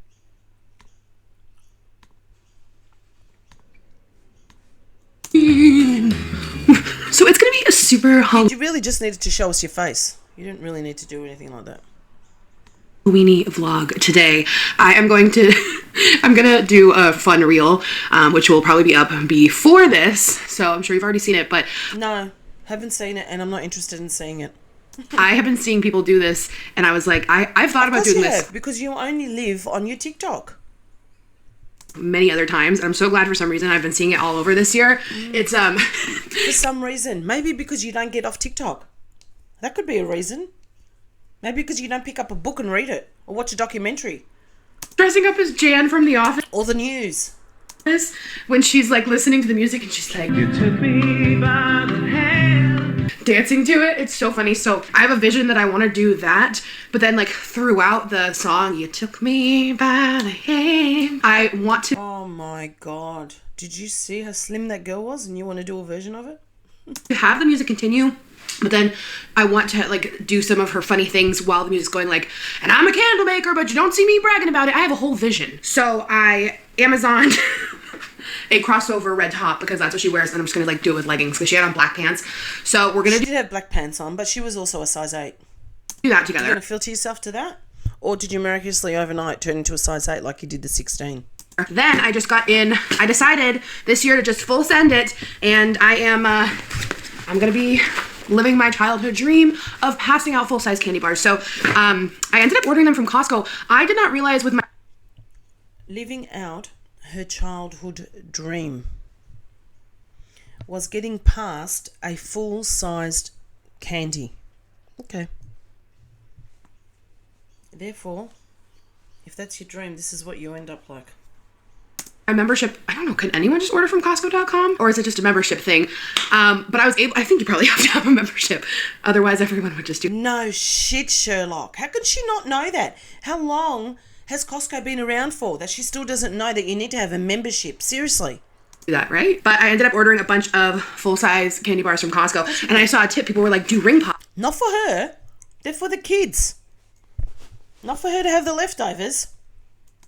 So it's gonna be a super You really just needed to show us your face. You didn't really need to do anything like that. Halloweeny vlog today. I'm gonna do a fun reel, which will probably be up before this. So I'm sure you've already seen it, but No, haven't seen it, and I'm not interested in seeing it. I have been seeing people do this, and I was like, I've thought about doing this because you only live on your TikTok. many other times, and I'm so glad for some reason I've been seeing it all over this year. It's For some reason, maybe because you don't get off TikTok. That could be a reason. Maybe because you don't pick up a book and read it or watch a documentary dressing up as Jan from The Office or the news. when she's like listening to the music and she's like, you took me by the hand, dancing to it. It's so funny. So I have a vision that I want to do that, but then like throughout the song, you took me by the hand, I want to Oh my God. Did you see how slim that girl was and you want to do a version of it? have the music continue, but then I want to like do some of her funny things while the music's going, like, and I'm a candle maker, but you don't see me bragging about it. I have a whole vision. So I Amazoned a crossover red top because that's what she wears, and I'm just gonna like do it with leggings because she had on black pants. So we're gonna She did have black pants on, but she was also a size 8. do that You're together. going to filter yourself to that? Or did you miraculously overnight turn into a size 8 like you did the 16? Then I decided this year to just full send it, and I'm gonna be living my childhood dream of passing out full-size candy bars. So I ended up ordering them from Costco. I did not realize with my Living out her childhood dream was getting past a full-sized candy. Okay. Therefore, if that's your dream, this is what you end up like. membership, I don't know, can anyone just order from Costco.com? Or is it just a membership thing? But I think you probably have to have a membership. Otherwise, everyone would just do No shit, Sherlock. How could she not know that? How long has Costco been around for that she still doesn't know that you need to have a membership? Seriously. that, right? But I ended up ordering a bunch of full-size candy bars from Costco. And I saw a tip. People were like, do ring pop. Not for her. They're for the kids. Not for her to have the leftovers.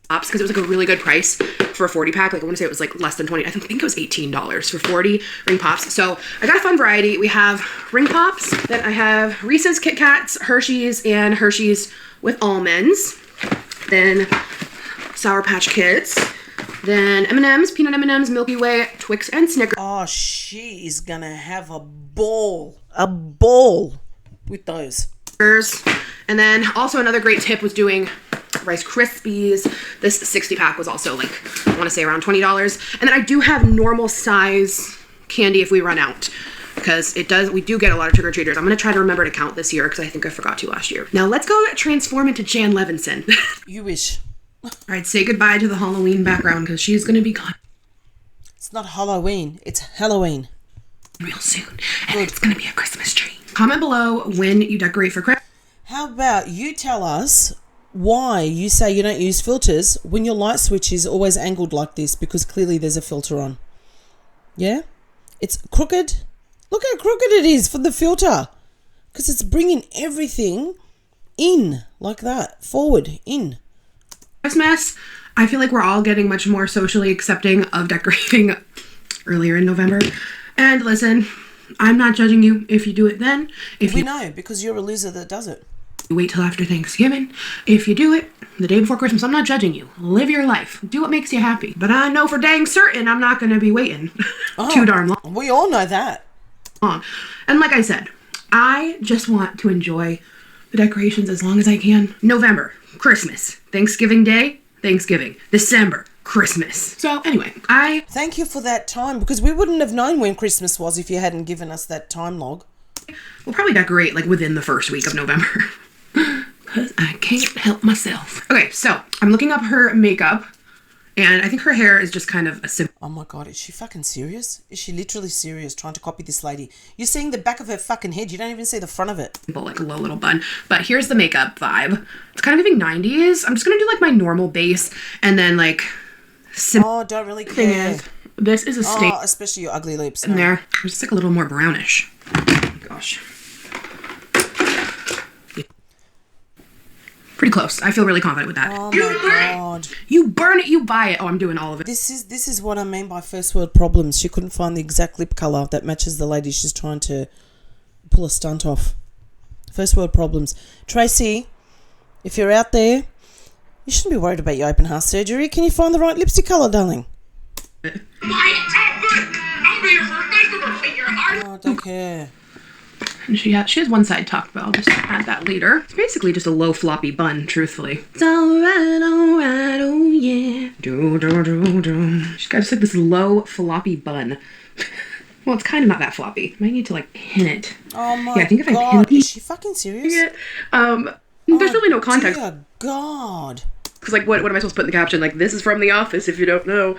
because it was like a really good price for a 40 pack. Like I want to say it was like less than 20. I think it was $18 for 40 ring pops. So I got a fun variety. We have ring pops. Then I have Reese's, Kit Kats, Hershey's, and Hershey's with almonds. Then Sour Patch Kids. Then M&M's, peanut M&M's, Milky Way, Twix, and Snickers. Oh, she is gonna have a ball with those. And then also another great tip was doing Rice Krispies. This 60 pack was also like, I want to say around $20. And then I do have normal size candy if we run out, because we do get a lot of trick-or-treaters. I'm going to try to remember to count this year because I think I forgot to last year. Now let's go transform into Jan Levinson. You wish. All right, say goodbye to the Halloween background because she's going to be gone. It's not Halloween, it's Halloween. Real soon. And it's going to be a Christmas tree. Comment below when you decorate for Christmas. How about you tell us why you say you don't use filters when your light switch is always angled like this, because clearly there's a filter on. Yeah? It's crooked. Look how crooked it is for the filter. Because it's bringing everything in like that. Forward, in. Christmas, I feel like we're all getting much more socially accepting of decorating earlier in November. And listen, I'm not judging you if you do it then. We know, because you're a loser that does it. Wait till after Thanksgiving. If you do it the day before Christmas, I'm not judging you. Live your life. Do what makes you happy. But I know for dang certain I'm not going to be waiting too darn long. We all know that. And like I said, I just want to enjoy the decorations as long as I can. November, Christmas. Thanksgiving Day, Thanksgiving. December, Christmas. So anyway, Thank you for that time, because we wouldn't have known when Christmas was if you hadn't given us that time log. We'll probably decorate like within the first week of November. Because I can't help myself. Okay, so I'm looking up her makeup. And I think her hair is just kind of a simple. Oh my god, is she fucking serious? Is she literally serious trying to copy this lady? You're seeing the back of her fucking head. You don't even see the front of it. Like a low little bun. But here's the makeup vibe. It's kind of giving 90s. I'm just going to do like my normal base. And then like... Oh, don't really care. This is a stain. Oh, especially your ugly lips. In there. It's just like a little more brownish. Gosh. Pretty close. I feel really confident with that. Oh my god. You burn it, you buy it. Oh, I'm doing all of it. This is what I mean by first world problems. She couldn't find the exact lip colour that matches the lady she's trying to pull a stunt off. First world problems. Tracy, if you're out there, you shouldn't be worried about your open heart surgery. Can you find the right lipstick colour, darling? I'll be your birthday for your heart. Oh, I don't care. And she has one side tucked, but I'll just add that later. It's basically just a low floppy bun, truthfully. It's alright, oh yeah. She's got just like this low floppy bun. Well, it's kind of not that floppy. Might need to like pin it. Oh my I think if god. I pin it, is she fucking serious? there's really no context. Dear god. Because like, what am I supposed to put in the caption? Like, this is from The Office if you don't know.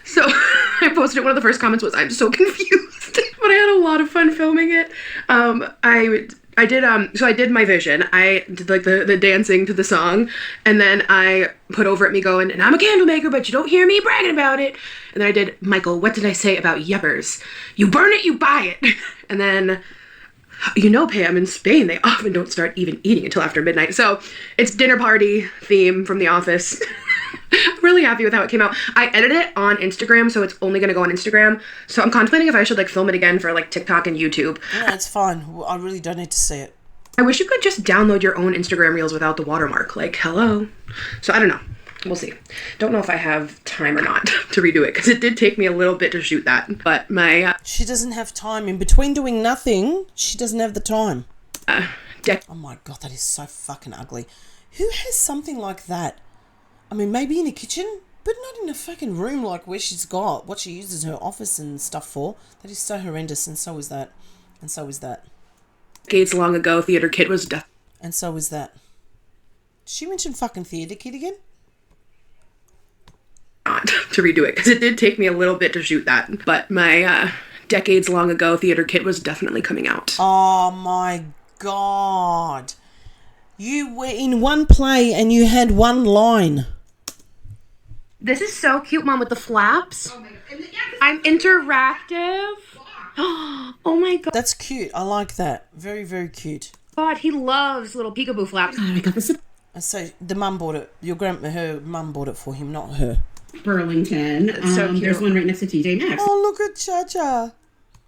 So I posted it. One of the first comments was, I'm so confused. But I had a lot of fun filming it. I did my vision. I did like the dancing to the song, and then I put over at me going, and I'm a candle maker, but you don't hear me bragging about it. And then I did, Michael, what did I say about yuppers? You burn it, you buy it. And then, you know, Pam, in Spain, they often don't start even eating until after midnight. So it's dinner party theme from The Office. I'm really happy with how it came out. I edited it on Instagram, so it's only going to go on Instagram. So I'm contemplating if I should like film it again for like TikTok and YouTube. Yeah, it's fine. I really don't need to see it. I wish you could just download your own Instagram reels without the watermark. Like, hello. So I don't know. We'll see. Don't know if I have time or not to redo it, because it did take me a little bit to shoot that. But my... she doesn't have time. In between doing nothing, she doesn't have the time. Oh my god, that is so fucking ugly. Who has something like that? I mean, maybe in the kitchen, but not in a fucking room like where she's got what she uses her office and stuff for. That is so horrendous, and so is that. And so is that. Decades long ago, Theater Kid was death. And so is that. Did she mention fucking Theater Kid again? Not to redo it, because it did take me a little bit to shoot that. But my decades long ago Theater Kid was definitely coming out. Oh my god. You were in one play and you had one line. This is so cute, Mom, with the flaps. Oh my god. I'm interactive. Oh my god. That's cute. I like that. Very, very cute. God, he loves little peekaboo flaps. God, I got this. So the mum bought it. Her mum bought it for him, not her. Burlington. so cute. There's one right next to TJ Maxx. Oh, look at Cha-Cha.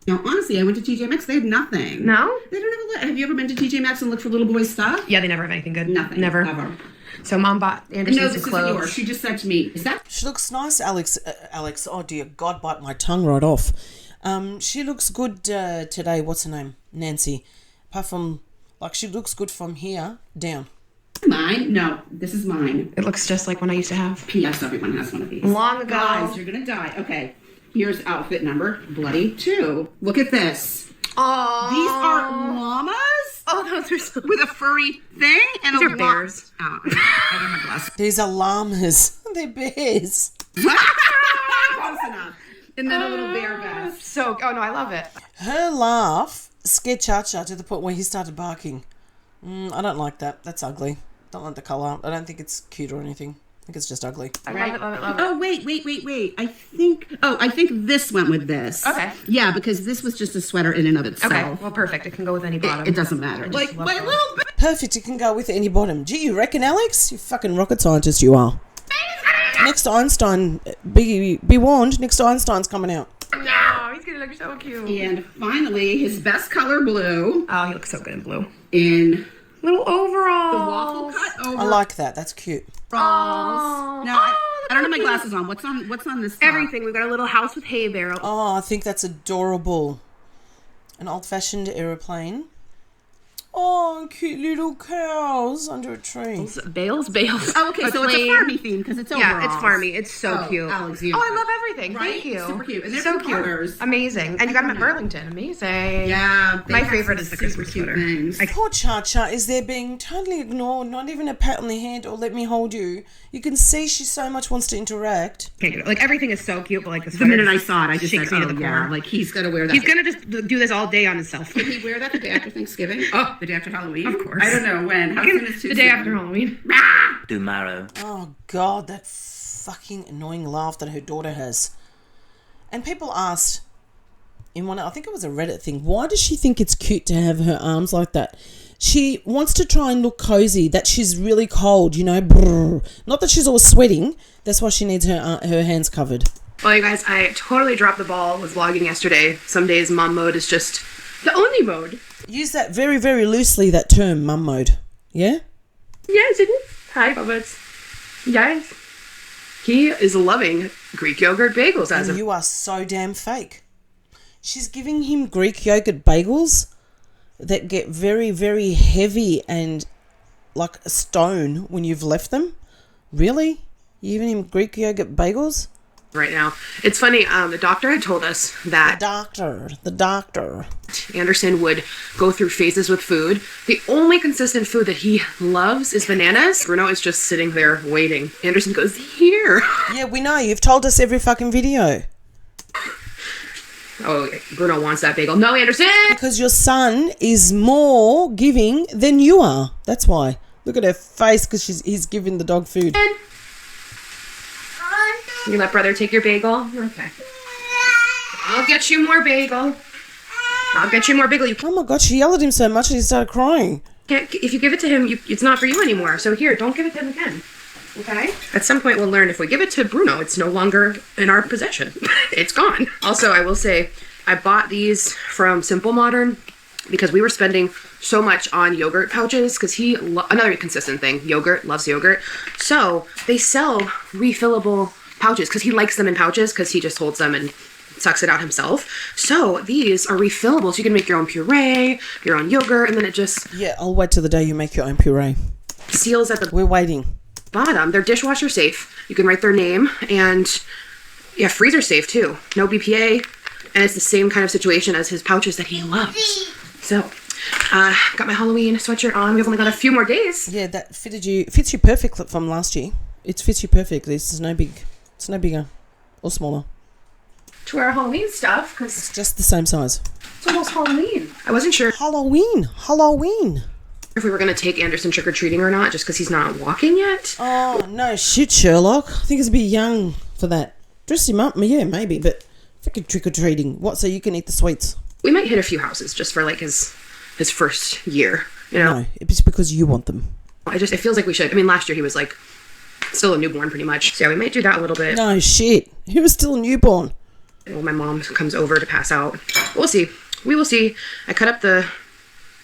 No, honestly, I went to TJ Maxx. They had nothing. No? They don't have a lot. Have you ever been to TJ Maxx and looked for little boys' stuff? Yeah, they never have anything good. Nothing. Never. Ever. So mom bought Anderson No, some this isn't clothes. yours. She just said to me, is that? She looks nice, Alex. Alex, oh dear, God, bite my tongue right off. She looks good today. What's her name? Nancy. Apart from, like, she looks good from here down. Mine? No, this is mine. It looks just like one I used to have. P.S. Everyone has one of these. Long ago. Guys, you're going to die. Okay, here's outfit number bloody 2. Look at this. Oh. These are llamas Oh, those are so with a furry thing and These a are bears. Oh, I don't have my glasses. These are llamas. They're bears. Close enough. And then a little bear vest. So, oh no, I love it. Her laugh scared Cha-Cha to the point where he started barking. I don't like that. That's ugly. Don't like the colour. I don't think it's cute or anything. I think it's just ugly. I love it, love it, love it. Oh, wait. I think this went with this. Okay. Yeah, because this was just a sweater in and of itself. Okay, well, perfect. It can go with any bottom. It doesn't matter. I just Like, love my those. little bit. Perfect. It can go with any bottom. Gee, you reckon, Alex? You fucking rocket scientist you are. Next Einstein, be warned, next Einstein's coming out. Oh, he's gonna look so cute. And finally, his best color blue Oh, he looks so good in blue. in Little overalls. the waffle cut over. I like that. That's cute. Oh. Now, I don't have my glasses on. What's on this top? Everything. We've got a little house with hay barrel. Oh, I think that's adorable. An old-fashioned aeroplane. Oh, cute little cows under a tree. Bales. Oh, okay, so it's a farmy theme because it's overalls. Yeah, it's farmy. It's so cute. Alexandra. Oh, I love everything. Right? Thank you. Super cute. And they're so different cute. colors. Amazing. And you got them at Burlington. Amazing. Yeah. they My have favorite some is the super Christmas cute sweater. things. Poor Cha-Cha is there being totally ignored, not even a pat on the hand or let me hold you. You can see she so much wants to interact. Can't get it. Like everything is so cute, but like The minute I saw it, I just shakes said, me oh, to the yeah, core. like he's going to wear that. He's gonna just do this all day on himself. Can he wear that the day after Thanksgiving? Oh, the day after Halloween? Of course. I don't know when. How soon is too the day soon? after Halloween. Tomorrow. Oh, God, that fucking annoying laugh that her daughter has. And people asked, in one, I think it was a Reddit thing, why does she think it's cute to have her arms like that? She wants to try and look cozy, that she's really cold, you know. Brrr. Not that she's all sweating. That's why she needs her hands covered. Well, you guys, I totally dropped the ball with vlogging yesterday. Some days mom mode is just the only mode. Use that very, very loosely, that term, mum mode. Yeah? Yes, it is. Hi, Bubbas. Yes. He is loving Greek yogurt bagels as And of you are so damn fake. She's giving him Greek yogurt bagels that get very, very heavy and like a stone when you've left them. Really? You giving him Greek yogurt bagels? right now. It's funny, the doctor had told us that The doctor. Anderson would go through phases with food. The only consistent food that he loves is bananas. Bruno is just sitting there waiting. Anderson goes, here. Yeah, we know. You've told us every fucking video. Oh, Bruno wants that bagel. No, Anderson! Because your son is more giving than you are. That's why. Look at her face because he's giving the dog food. You let brother take your bagel? Okay. I'll get you more bagel. I'll get you more bagel. You Oh my God, she yelled at him so much that he started crying. can't, if you give it to him, it's not for you anymore. So here, don't give it to him again. Okay? At some point, we'll learn if we give it to Bruno, it's no longer in our possession. It's gone. Also, I will say, I bought these from Simple Modern because we were spending so much on yogurt pouches because another consistent thing, yogurt, loves yogurt. So they sell refillable pouches because he likes them in pouches because he just holds them and sucks it out himself. So these are refillable, so you can make your own puree, your own yogurt, and then it just Yeah, I'll wait till the day you make your own puree. seals at the We're waiting. bottom. They're dishwasher safe. You can write their name, and yeah, freezer safe too. No BPA, and it's the same kind of situation as his pouches that he loves. So, got my Halloween sweatshirt on. We've only got a few more days. Yeah, that fits you perfect from last year. It fits you perfect. This is no bigger or smaller. To wear Halloween stuff, because It's just the same size. it's almost Halloween. I wasn't sure Halloween. if we were going to take Anderson trick-or-treating or not, just because he's not walking yet. Oh, no shit, Sherlock. I think he's a bit young for that. Dress him up, yeah, maybe, but freaking trick-or-treating. What, so you can eat the sweets? We might hit a few houses just for, like, his first year, you know? No, it's because you want them. It feels like we should. I mean, last year he was like still a newborn pretty much. So yeah, we might do that a little bit. No shit. He was still a newborn. When my mom comes over to pass out. We'll see. We will see. I cut up the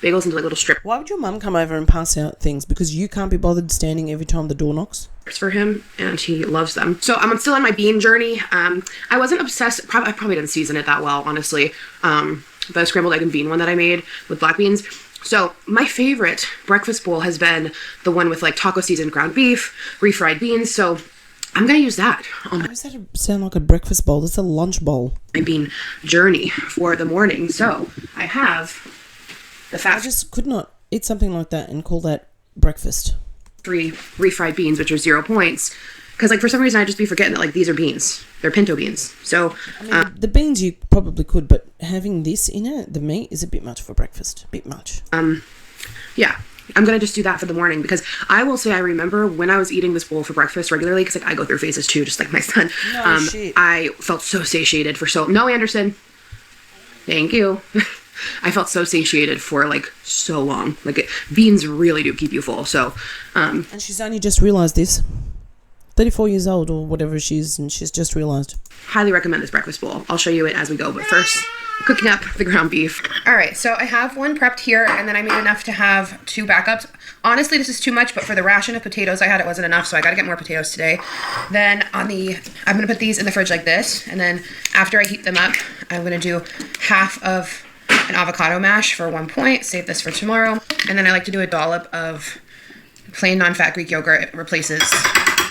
bagels into like little strips Why would your mum come over and pass out things? Because you can't be bothered standing every time the door knocks? for him, and he loves them. So I'm still on my bean journey. I wasn't obsessed. I probably didn't season it that well, honestly. The scrambled egg and bean one that I made with black beans. So my favorite breakfast bowl has been the one with like taco seasoned ground beef, refried beans. So I'm going to use that on Why does that sound like a breakfast bowl? That's a lunch bowl. my bean journey for the morning. So I have the I fat just could not eat something like that and call that breakfast. 3 refried beans, which are 0 points. Because like for some reason I just be forgetting that like these are beans. They're pinto beans. So I mean, the beans you probably could, but having this in it, the meat, is a bit much for breakfast. Bit much. yeah, I'm going to just do that for the morning, because I will say I remember when I was eating this bowl for breakfast regularly, because like I go through phases too, just like my son. No shit. I felt so satiated No, Anderson. Thank you. I felt so satiated for like so long. Like beans really do keep you full. So, And she's only just realised this. 34 years old or whatever she is, and she's just realised. highly recommend this breakfast bowl. I'll show you it as we go, but first, cooking up the ground beef. All right, so I have one prepped here, and then I made enough to have 2 backups. Honestly, this is too much, but for the ration of potatoes I had, it wasn't enough, so I gotta get more potatoes today. Then I'm gonna put these in the fridge like this, and then after I heat them up, I'm gonna do half of an avocado mash for 1 point, save this for tomorrow. And then I like to do a dollop of plain non-fat Greek yogurt. It replaces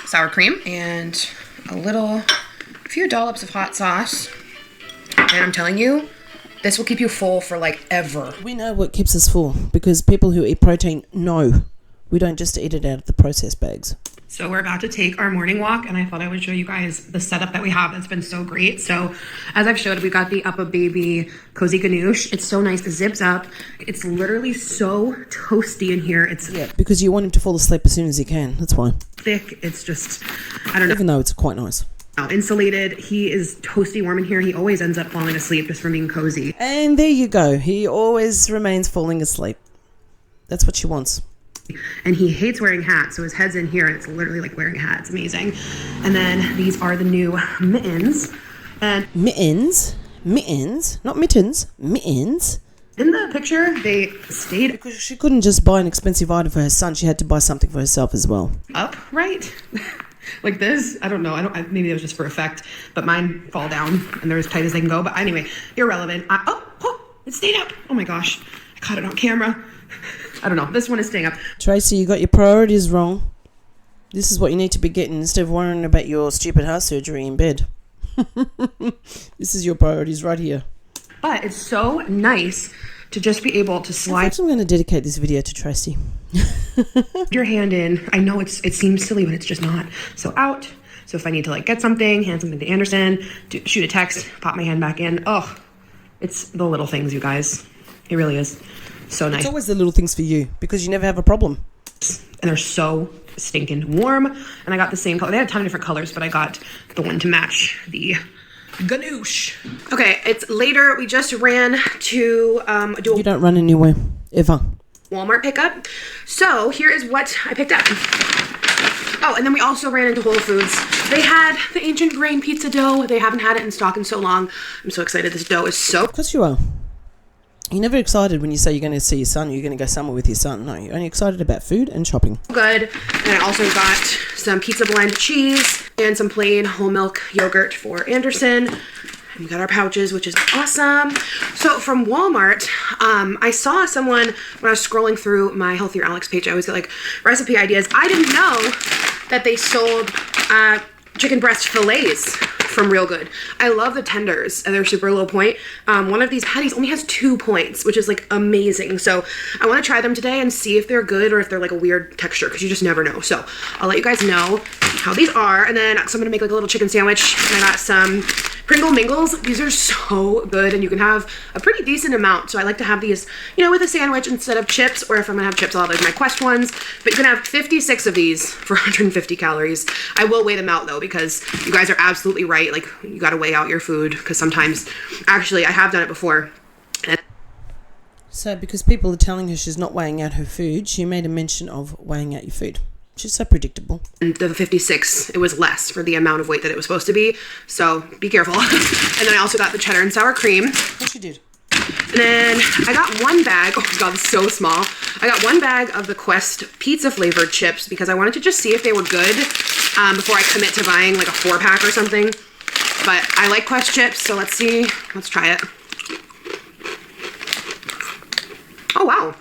sour cream, and a few dollops of hot sauce. And I'm telling you, this will keep you full for like ever. We know what keeps us full, because people who eat protein know we don't just eat it out of the processed bags. So we're about to take our morning walk, and I thought I would show you guys the setup that we have. It's been so great. So as I've showed, we've got the Up a Baby Cozy Ganoush. It's so nice. It zips up. It's literally so toasty in here. It's Because you want him to fall asleep as soon as he can. That's why. thick. It's just, I don't know. Even though it's quite nice. Insulated. He is toasty warm in here. He always ends up falling asleep just from being cozy. And there you go. He always remains falling asleep. That's what she wants. And he hates wearing hats, so his head's in here, and it's literally like wearing a hat. It's amazing. And then these are the new mittens. And Mittens? Not mittens. Mittens. in the picture, they stayed Because she couldn't just buy an expensive item for her son. She had to buy something for herself as well. upright. Like this. I don't know. Maybe it was just for effect, but mine fall down, and they're as tight as they can go. But anyway, irrelevant. It stayed up. Oh my gosh. I caught it on camera. I don't know. This one is staying up. Tracy, you got your priorities wrong. This is what you need to be getting instead of worrying about your stupid heart surgery in bed. This is your priorities right here. But it's so nice to just be able to slide I'm going to dedicate this video to Tracy. your hand in. I know it seems silly, but it's just not. So out. So if I need to like get something, hand something to Anderson, shoot a text, pop my hand back in. Oh, it's the little things, you guys. It really is. So nice. It's always the little things for you because you never have a problem. And they're so stinking warm. And I got the same color. They had a ton of different colors, but I got the one to match the ganoush. Okay, it's later. We just ran to do You don't run anywhere, ever. Walmart pickup. So here is what I picked up. Oh, and then we also ran into Whole Foods. They had the ancient grain pizza dough. They haven't had it in stock in so long. I'm so excited. This dough is so Of course you are. You're never excited when you say you're going to see your son, you're going to go somewhere with your son. No, you're only excited about food and shopping. good. And I also got some pizza blend cheese and some plain whole milk yogurt for Anderson. And we got our pouches, which is awesome. So from Walmart, I saw someone when I was scrolling through my Healthier Alex page. I always get like recipe ideas. I didn't know that they sold chicken breast fillets from Real Good. I love the tenders, and they're super low point. One of these patties only has 2 points, which is like amazing. So I want to try them today and see if they're good or if they're like a weird texture, because you just never know. So I'll let you guys know how these are. And then so I'm gonna make like a little chicken sandwich, and I got some Pringle Mingles. These are so good, and you can have a pretty decent amount. So I like to have these, you know, with a sandwich instead of chips, or if I'm gonna have chips, I'll have like my Quest ones. But you can have 56 of these for 150 calories. I will weigh them out though, because you guys are absolutely right. Like, you gotta weigh out your food, because sometimes, actually, I have done it before. So because people are telling her she's not weighing out her food, she made a mention of weighing out your food. She's so predictable. And the 56, it was less for the amount of weight that it was supposed to be. So be careful. And then I also got the cheddar and sour cream. Yes, you did. And then I got one bag. Oh my God, it's so small. I got one bag of the Quest pizza flavored chips because I wanted to just see if they were good before I commit to buying like a 4-pack or something. But I like Quest chips, so let's see. Let's try it. Oh, wow.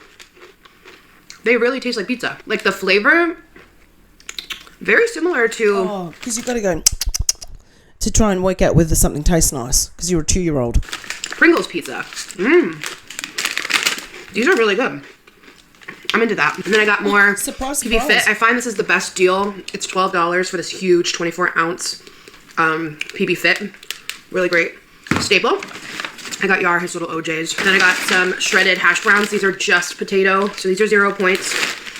They really taste like pizza. Like the flavor, very similar to... Oh, because you've got to go to try and work out whether something tastes nice because you're a 2-year-old. Pringles pizza. These are really good. I'm into that. And then I got more Surprise, PB surprise. Fit. I find this is the best deal. It's $12 for this huge 24-ounce PB Fit. Really great staple. I got Yar his little OJs. And then I got some shredded hash browns. These are just potato. So these are 0 points.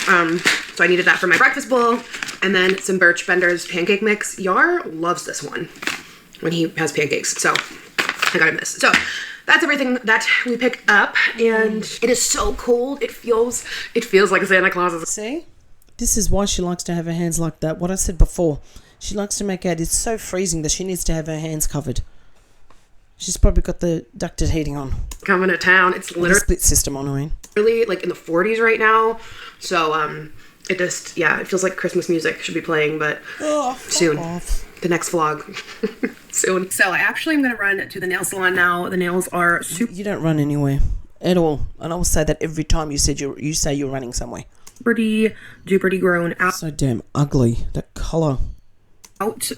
So I needed that for my breakfast bowl. And then some Birch Bender's pancake mix. Yar loves this one when he has pancakes. So I got him this. So that's everything that we picked up. And it is so cold. It feels like Santa Claus is... See? This is why she likes to have her hands like that. What I said before. She likes to make out it's so freezing that she needs to have her hands covered. She's probably got the ducted heating on. coming to town. It's The literally split system on, I mean. really like in the 40s right now. So it just, yeah, it feels like Christmas music should be playing, but soon. Off. The next vlog. Soon. So I actually am going to run to the nail salon now. The nails are super You don't run anywhere at all. And I will say that every time you say you're running somewhere. duper grown out. So damn ugly. That colour.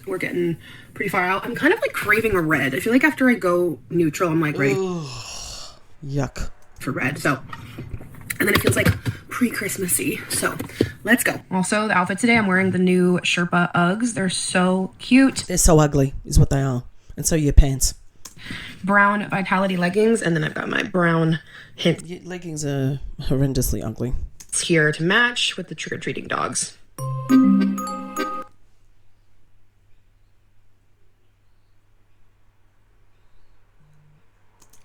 We're getting pretty far out. I'm kind of like craving a red. I feel like after I go neutral, I'm like ready Yuck. for red. So, and then it feels like pre-Christmassy. So let's go. Also, the outfit today, I'm wearing the new Sherpa Uggs. They're so cute. They're so ugly, is what they are. And so are your pants. Brown Vitality leggings. And then I've got my brown hints Your leggings are horrendously ugly. here to match with the trick-or-treating dogs.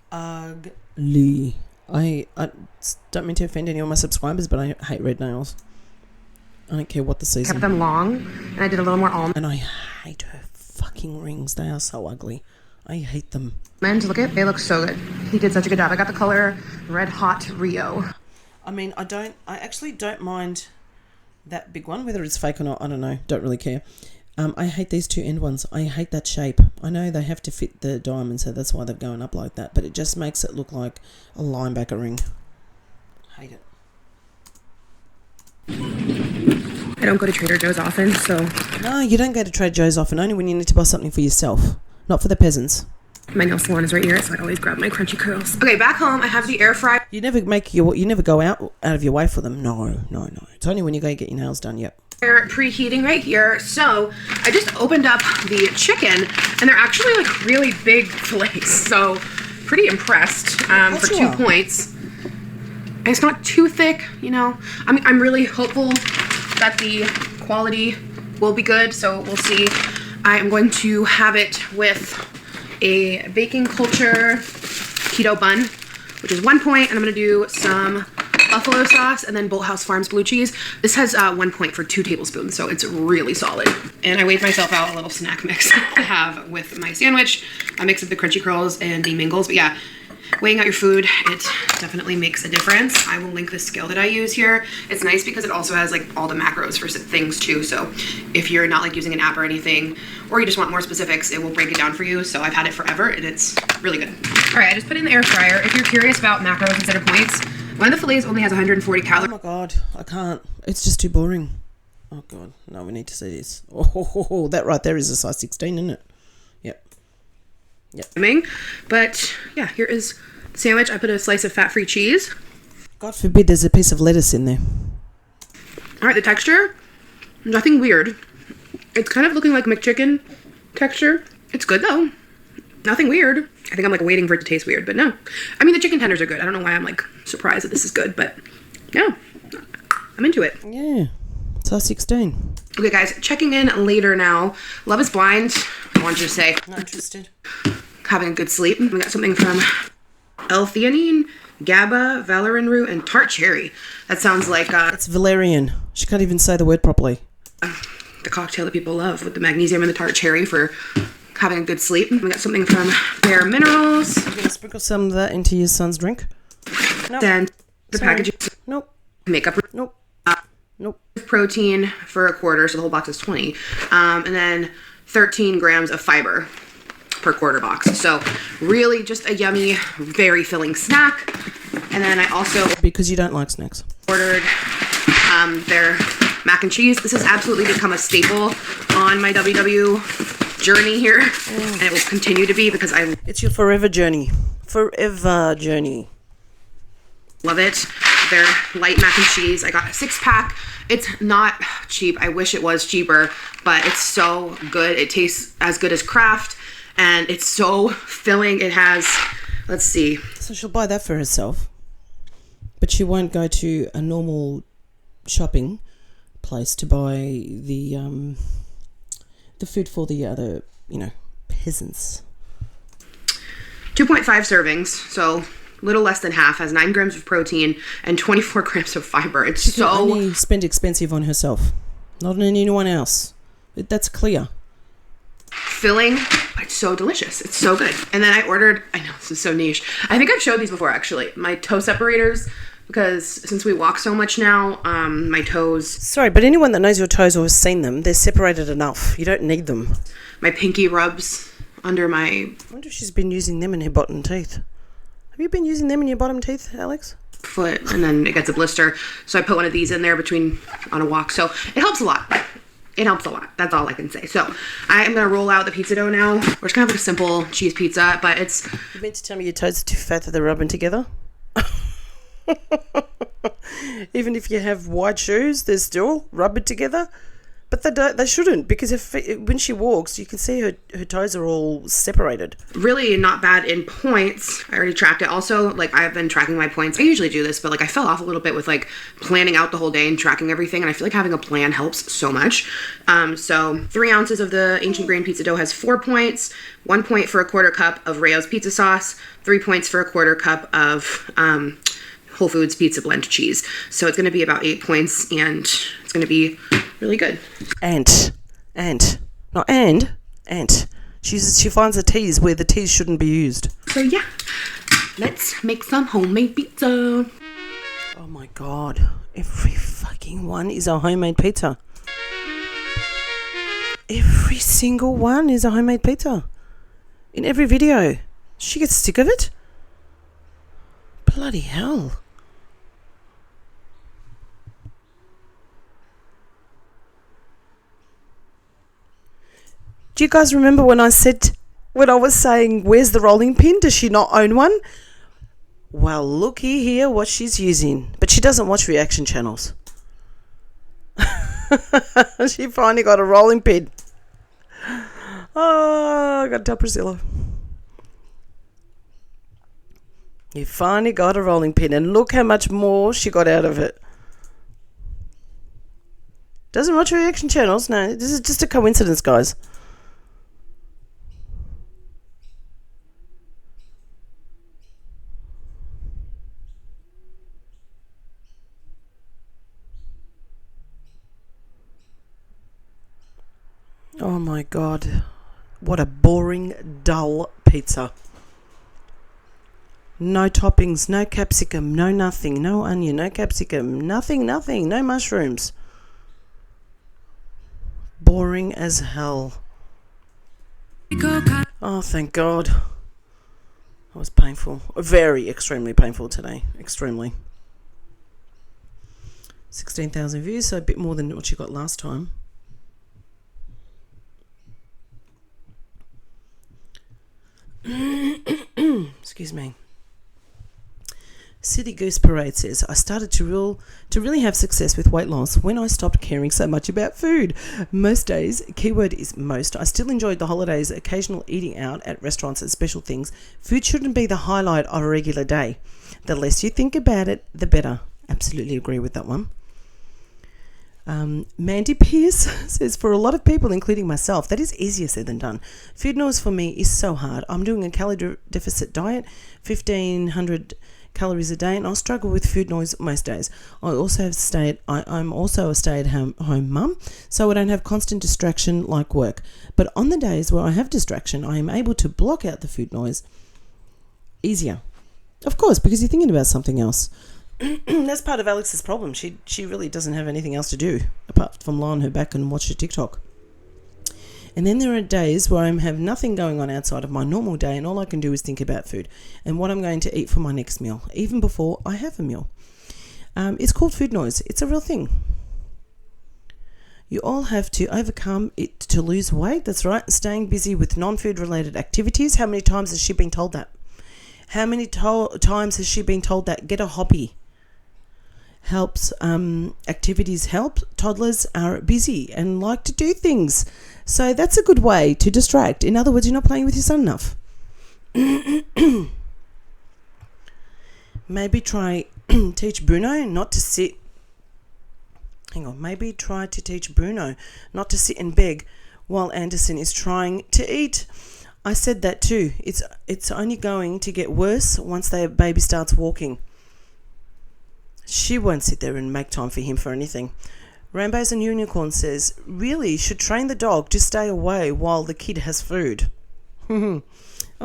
Ugly. I don't mean to offend any of my subscribers, but I hate red nails. I don't care what the season. Kept them long, and I did a little more almond. And I hate her fucking rings. They are so ugly. I hate them. Look at, they look so good. He did such a good job. I got the color Red Hot Rio. I mean, I actually don't mind that big one, whether it's fake or not. I don't know. Don't really care. I hate these two end ones. I hate that shape. I know they have to fit the diamond, so that's why they're going up like that. But it just makes it look like a linebacker ring. Hate it. I don't go to Trader Joe's often, so No, you don't go to Trader Joe's often. Only when you need to buy something for yourself, not for the peasants. my nail salon is right here, so I always grab my crunchy curls. Okay, back home, I have the air fryer. You never go out of your way for them. No. It's only when you go get your nails done. Yep. They're preheating right here. So I just opened up the chicken, and they're actually like really big fillets. So pretty impressed for 2 points. And it's not too thick, you know. I'm really hopeful that the quality will be good. So we'll see. I am going to have it with a baking culture keto bun, which is 1 point, and I'm gonna do some buffalo sauce and then Bolthouse Farms blue cheese. This has 1 point for 2 tablespoons, so it's really solid. And I weighed myself out a little snack mix to have with my sandwich. A mix of the crunchy curls and the mingles. But yeah, weighing out your food, it definitely makes a difference. I will link the scale that I use here. It's nice because it also has like all the macros for things too. So if you're not like using an app or anything, or you just want more specifics, it will break it down for you. So I've had it forever and it's really good. All right, I just put it in the air fryer. If you're curious about macros instead of points, one of the fillets only has 140 Oh calories. my god, I can't. It's just too boring. Oh god, no, we need to see this. Oh, that right there is a size 16, isn't it? Yep. But yeah, here is the sandwich. I put a slice of fat-free cheese. God forbid there's a piece of lettuce in there. All right, the texture, nothing weird. It's kind of looking like McChicken texture. It's good though. Nothing weird. I think I'm like waiting for it to taste weird, but no. I mean, the chicken tenders are good. I don't know why I'm like surprised that this is good, but yeah, I'm into it. Yeah, size 16. Okay, guys, checking in later now. Love is Blind. I wanted to say, Not interested. having a good sleep. We got something from L-theanine GABA, valerian root, and tart cherry. That sounds like It's valerian. She can't even say the word properly. the cocktail that people love with the magnesium and the tart cherry for having a good sleep. We got something from Bare Minerals. You're going to sprinkle some of that into your son's drink? Nope. Then the Sorry. packaging Nope. makeup Nope. Nope. protein for a quarter, so the whole box is 20. And then 13 grams of fiber per quarter box. So really just a yummy, very filling snack. And then I also Because you don't like snacks. ordered their mac and cheese. This has absolutely become a staple on my WW journey here. And it will continue to be because I It's your forever journey. Forever journey. love it. Their light mac and cheese. I got a 6-pack. It's not cheap. I wish it was cheaper, but it's so good. It tastes as good as Kraft, and it's so filling. It has, let's see. So she'll buy that for herself. But she won't go to a normal shopping place to buy the food for the other, peasants. 2.5 servings, so little less than half, has 9 grams of protein and 24 grams of fiber. It's She can so only spend expensive on herself, not on anyone else. That's clear. filling, but it's so delicious. It's so good. And then I ordered, I know this is so niche. I think I've showed these before actually. My toe separators, because since we walk so much now, my toes, Sorry, but anyone that knows your toes or has seen them, they're separated enough. You don't need them. my pinky rubs under my I wonder if she's been using them in her bottom teeth. Have you been using them in your bottom teeth, Alex? foot, and then it gets a blister. So I put one of these in there on a walk. So it helps a lot. It helps a lot. That's all I can say. So I am going to roll out the pizza dough now. We're just going to have like a simple cheese pizza, but it's You meant to tell me your toes are too fat that they're rubbing together? Even if you have wide shoes, they're still rubbing together. But they shouldn't, because when she walks, you can see her toes are all separated. really not bad in points. I already tracked it. Also, I've been tracking my points. I usually do this, but I fell off a little bit with planning out the whole day and tracking everything. And I feel like having a plan helps so much. So 3 ounces of the ancient grain pizza dough has 4 points. 1 point for a quarter cup of Rayo's pizza sauce. 3 points for a quarter cup of Whole Foods pizza blend cheese. So it's going to be about 8 points, and it's going to be really good. Ant. She finds the T's where the T's shouldn't be used. So yeah, let's make some homemade pizza. Oh my god. Every fucking one is a homemade pizza. Every single one is a homemade pizza. In every video. She gets sick of it. Bloody hell. Do you guys remember when I was saying, where's the rolling pin? Does she not own one? Well, looky here what she's using. But she doesn't watch reaction channels. She finally got a rolling pin. Oh, I got to tell Priscilla. You finally got a rolling pin, and look how much more she got out of it. Doesn't watch reaction channels. No, this is just a coincidence, guys. Oh my god. What a boring, dull pizza. No toppings, no capsicum, no nothing, no onion, no capsicum, nothing, no mushrooms. Boring as hell. Oh, thank God. That was painful. Very, extremely painful today. Extremely. 16,000 views, so a bit more than what you got last time. Excuse me. City Goose Parade says, I started to really have success with weight loss when I stopped caring so much about food. Most days, keyword is most, I still enjoyed the holidays, occasional eating out at restaurants and special things. Food shouldn't be the highlight of a regular day. The less you think about it, the better. Absolutely agree with that one. Mandy Pierce says, for a lot of people, including myself, that is easier said than done. Food noise for me is so hard. I'm doing a calorie deficit diet, 1,500 calories a day, and I'll struggle with food noise most days. I'm also a stay-at-home mum, so I don't have constant distraction like work. But on the days where I have distraction, I am able to block out the food noise easier. Of course, because you're thinking about something else. That's part of Alex's problem. She really doesn't have anything else to do apart from lie on her back and watch her TikTok. And then there are days where I have nothing going on outside of my normal day, and all I can do is think about food and what I'm going to eat for my next meal, even before I have a meal. It's called food noise. It's a real thing. You all have to overcome it to lose weight. That's right. Staying busy with non-food related activities. How many times has she been told that? How many times has she been told that? Get a hobby. Helps. Activities help. Toddlers are busy and like to do things. So that's a good way to distract. In other words, you're not playing with your son enough. Maybe try teach Bruno not to sit. Maybe try to teach Bruno not to sit and beg while Anderson is trying to eat. I said that too. It's only going to get worse once the baby starts walking. She won't sit there and make time for him for anything. Rainbows and Unicorn says, really should train the dog to stay away while the kid has food. I'm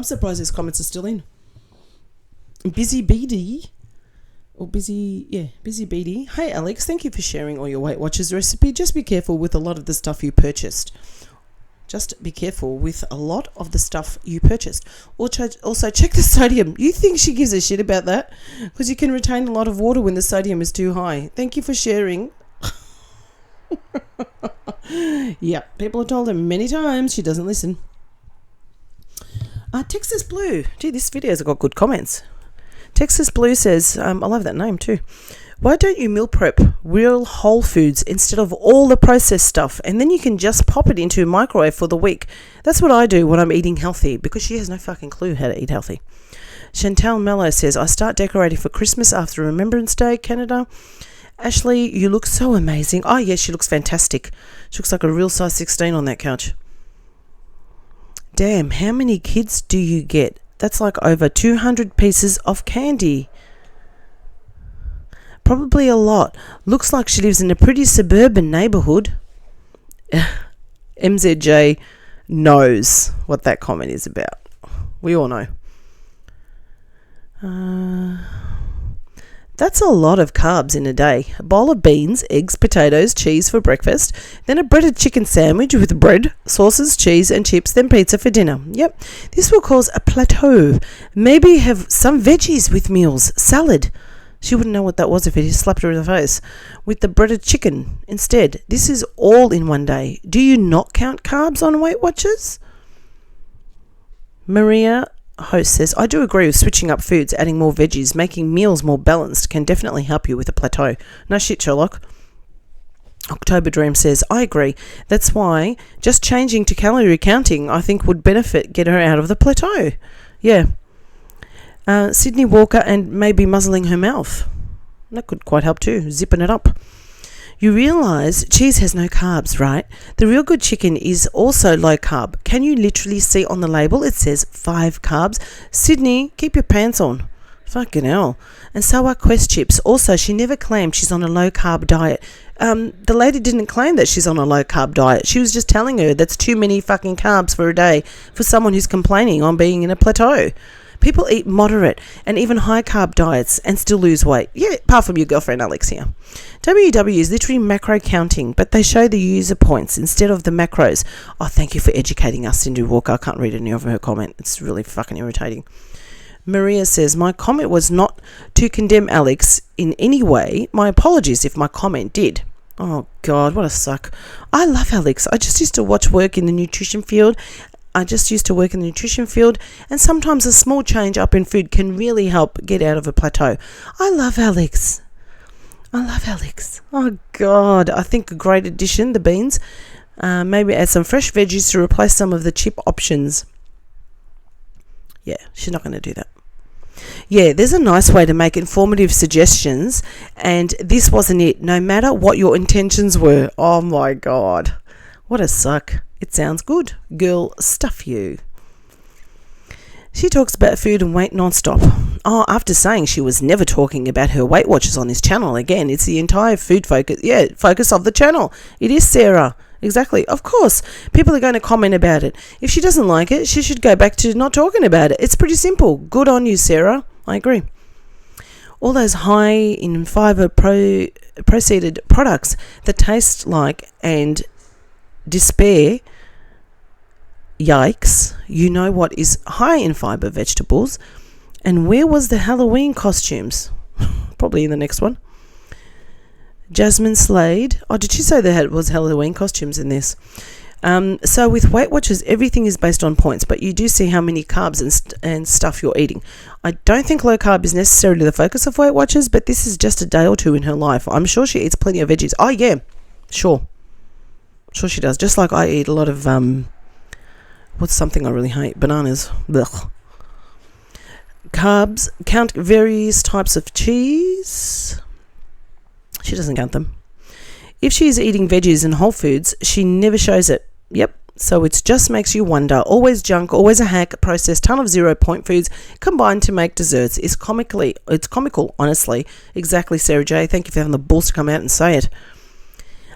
surprised these comments are still in. Busy Beady. Hey Alex, thank you for sharing all your Weight Watchers recipe. Just be careful with a lot of the stuff you purchased. Also, check the sodium. You think she gives a shit about that? Because you can retain a lot of water when the sodium is too high. Thank you for sharing. Yeah, people have told her many times. She doesn't listen. Texas Blue. Gee, this video's got good comments. Texas Blue says, I love that name too. Why don't you meal prep real whole foods instead of all the processed stuff, and then you can just pop it into a microwave for the week? That's what I do when I'm eating healthy, because she has no fucking clue how to eat healthy. Chantel Mello says, I start decorating for Christmas after Remembrance Day, Canada. Ashley, you look so amazing. Oh, yes, she looks fantastic. She looks like a real size 16 on that couch. Damn, how many kids do you get? That's like over 200 pieces of candy. Probably a lot. Looks like she lives in a pretty suburban neighbourhood. MZJ knows what that comment is about. We all know. That's a lot of carbs in a day. A bowl of beans, eggs, potatoes, cheese for breakfast, then a breaded chicken sandwich with bread, sauces, cheese and chips, then pizza for dinner. Yep, this will cause a plateau. Maybe have some veggies with meals, salad. She wouldn't know what that was if it slapped her in the face. With the breaded chicken instead. This is all in one day. Do you not count carbs on Weight Watchers? Maria Host says, I do agree with switching up foods, adding more veggies, making meals more balanced can definitely help you with a plateau. No shit, Sherlock. October Dream says, I agree. That's why just changing to calorie counting I think would get her out of the plateau. Yeah. Sydney Walker and maybe muzzling her mouth. That could quite help too, zipping it up. You realise cheese has no carbs, right? The real good chicken is also low carb. Can you literally see on the label it says 5 carbs? Sydney, keep your pants on. Fucking hell. And so are Quest chips. Also, she never claimed she's on a low carb diet. The lady didn't claim that she's on a low carb diet. She was just telling her that's too many fucking carbs for a day for someone who's complaining on being in a plateau. People eat moderate and even high carb diets and still lose weight. Yeah, apart from your girlfriend Alexia. WW is literally macro counting, but they show the user points instead of the macros. Oh, thank you for educating us, Cindy Walker. I can't read any of her comment. It's really fucking irritating. Maria says, my comment was not to condemn Alex in any way. My apologies if my comment did. Oh, God, what a suck. I love Alex. I just used to work in the nutrition field. And sometimes a small change up in food can really help get out of a plateau. I love Alex. Oh, God. I think a great addition, the beans. Maybe add some fresh veggies to replace some of the chip options. Yeah, she's not going to do that. Yeah, there's a nice way to make informative suggestions, and this wasn't it, no matter what your intentions were. Oh, my God. What a suck. It sounds good. Girl, stuff you. She talks about food and weight non-stop. Oh, after saying she was never talking about her Weight Watchers on this channel again. It's the entire food focus of the channel. It is Sarah. Exactly. Of course, people are going to comment about it. If she doesn't like it, she should go back to not talking about it. It's pretty simple. Good on you, Sarah. I agree. All those high in fibre processed products that taste like and despair. Yikes. You know what is high in fibre vegetables. And where was the Halloween costumes? Probably in the next one. Jasmine Slade. Oh, did she say there was Halloween costumes in this? So with Weight Watchers, everything is based on points, but you do see how many carbs and stuff you're eating. I don't think low carb is necessarily the focus of Weight Watchers, but this is just a day or two in her life. I'm sure she eats plenty of veggies. Oh, yeah. Sure she does. Just like I eat a lot of, what's something I really hate? Bananas. Blech. Carbs. Count various types of cheese. She doesn't count them. If she is eating veggies and whole foods, she never shows it. Yep. So it just makes you wonder. Always junk, always a hack, processed ton of 0 point foods combined to make desserts. It's comical, honestly. Exactly, Sarah J. Thank you for having the balls to come out and say it.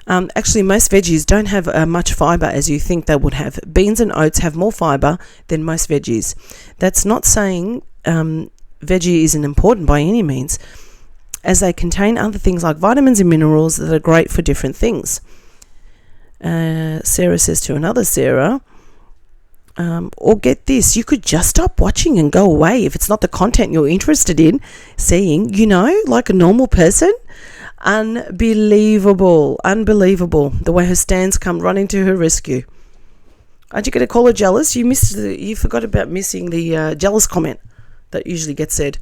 Actually, most veggies don't have much fibre as you think they would have. Beans and oats have more fibre than most veggies. That's not saying veggie isn't important by any means, as they contain other things like vitamins and minerals that are great for different things. Sarah says to another Sarah, or get this, you could just stop watching and go away if it's not the content you're interested in seeing, like a normal person. Unbelievable the way her stands come running to her rescue. Aren't you going to call her jealous? You forgot about missing the jealous comment that usually gets said.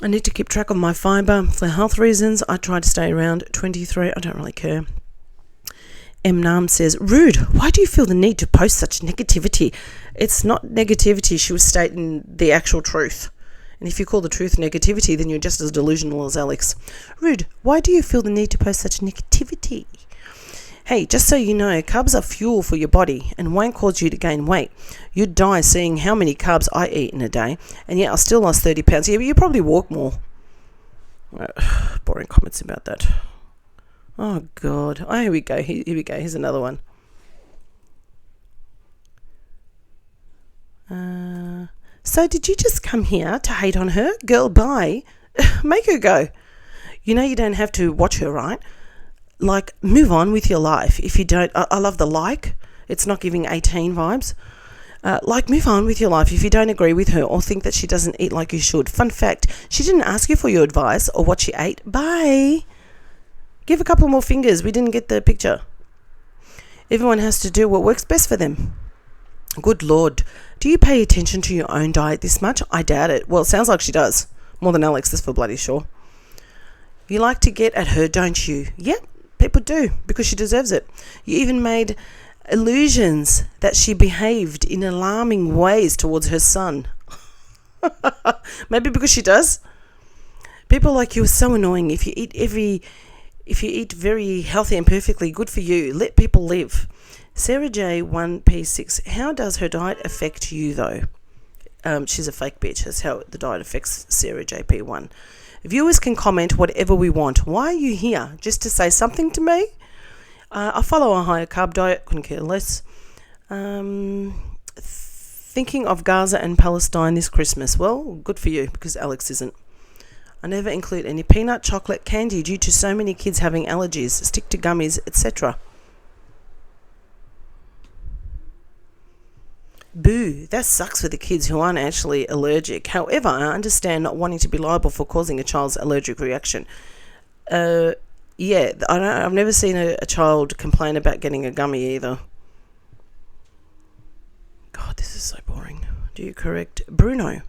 I need to keep track of my fibre for health reasons. I try to stay around 23. I don't really care. M. Nam says, rude. Why do you feel the need to post such negativity? It's not negativity. She was stating the actual truth. And if you call the truth negativity, then you're just as delusional as Alex. Rude. Why do you feel the need to post such negativity? Hey, just so you know, carbs are fuel for your body and won't cause you to gain weight. You'd die seeing how many carbs I eat in a day, and yet I still lost 30 pounds. Yeah, but you probably walk more. Boring comments about that. Oh, God. Oh, here we go. Here we go. Here's another one. So did you just come here to hate on her? Girl, bye. Make her go. You know you don't have to watch her, right? Like, move on with your life. If you don't, I love the like. It's not giving 18 vibes. Move on with your life if you don't agree with her or think that she doesn't eat like you should. Fun fact, she didn't ask you for your advice or what she ate. Bye. Give a couple more fingers. We didn't get the picture. Everyone has to do what works best for them. Good Lord. Do you pay attention to your own diet this much? I doubt it. Well, it sounds like she does. More than Alex, that's for bloody sure. You like to get at her, don't you? Yep, people do, because she deserves it. You even made illusions that she behaved in alarming ways towards her son. Maybe because she does. People like you are so annoying. If you eat very healthy and perfectly, good for you. Let people live. Sarah J 1P6. How does her diet affect you though? She's a fake bitch. That's how the diet affects Sarah JP1. Viewers can comment whatever we want. Why are you here? Just to say something to me? I follow a higher carb diet. Couldn't care less. Thinking of Gaza and Palestine this Christmas. Well, good for you, because Alex isn't. I never include any peanut, chocolate, candy due to so many kids having allergies. Stick to gummies, etc. Boo, that sucks for the kids who aren't actually allergic. However, I understand not wanting to be liable for causing a child's allergic reaction. I've never seen a child complain about getting a gummy either. God, this is so boring. Do you correct? Bruno,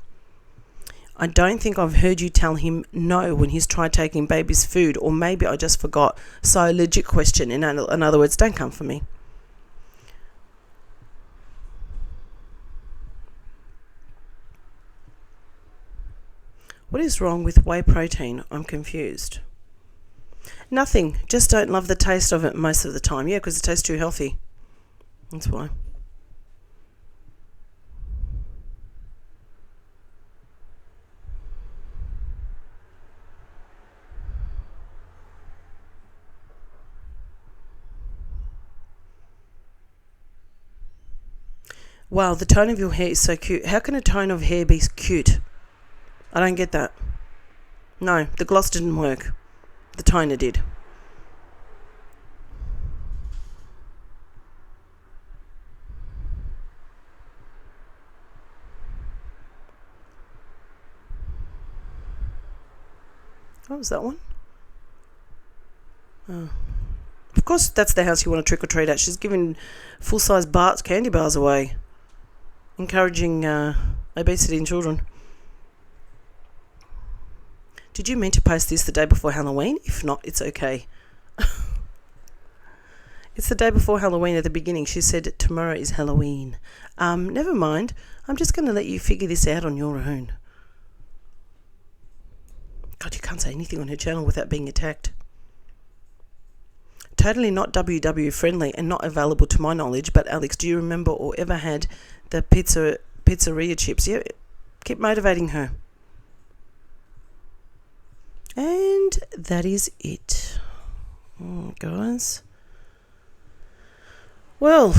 I don't think I've heard you tell him no when he's tried taking baby's food, or maybe I just forgot. So, legit question. In other words, don't come for me. What is wrong with whey protein? I'm confused. Nothing. Just don't love the taste of it most of the time. Yeah, because it tastes too healthy. That's why. Wow, the tone of your hair is so cute. How can a tone of hair be cute? I don't get that. No, the gloss didn't work. The toner did. What was that one? Oh. Of course, that's the house you want to trick or treat at. She's giving full-size Bart's candy bars away, encouraging obesity in children. Did you mean to post this the day before Halloween? If not, it's okay. It's the day before Halloween at the beginning. She said tomorrow is Halloween. Never mind. I'm just going to let you figure this out on your own. God, you can't say anything on her channel without being attacked. Totally not WW friendly and not available to my knowledge, but Alex, do you remember or ever had the pizzeria chips? Yeah, keep motivating her. And that is it. Guys. Well,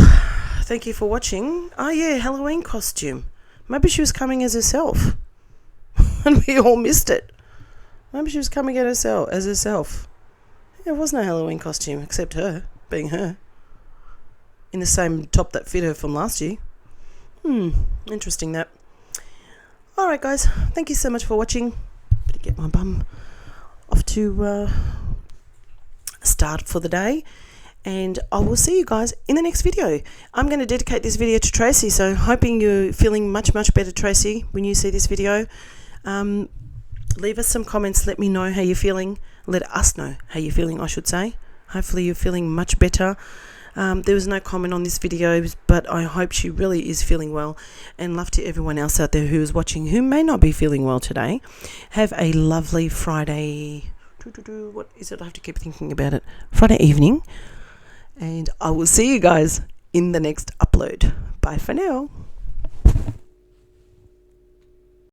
thank you for watching. Oh yeah, Halloween costume. Maybe she was coming as herself. And we all missed it. Maybe she was coming as herself. There was no Halloween costume except her, being her. In the same top that fit her from last year. Interesting that. Alright guys, thank you so much for watching. Better get my bum off to start for the day. And I will see you guys in the next video. I'm going to dedicate this video to Tracy, so hoping you're feeling much, much better, Tracy, when you see this video. Leave us some comments. Let me know how you're feeling. Let us know how you're feeling, I should say. Hopefully you're feeling much better. There was no comment on this video, but I hope she really is feeling well. And love to everyone else out there who is watching who may not be feeling well today. Have a lovely Friday. What is it? I have to keep thinking about it. Friday evening. And I will see you guys in the next upload. Bye for now.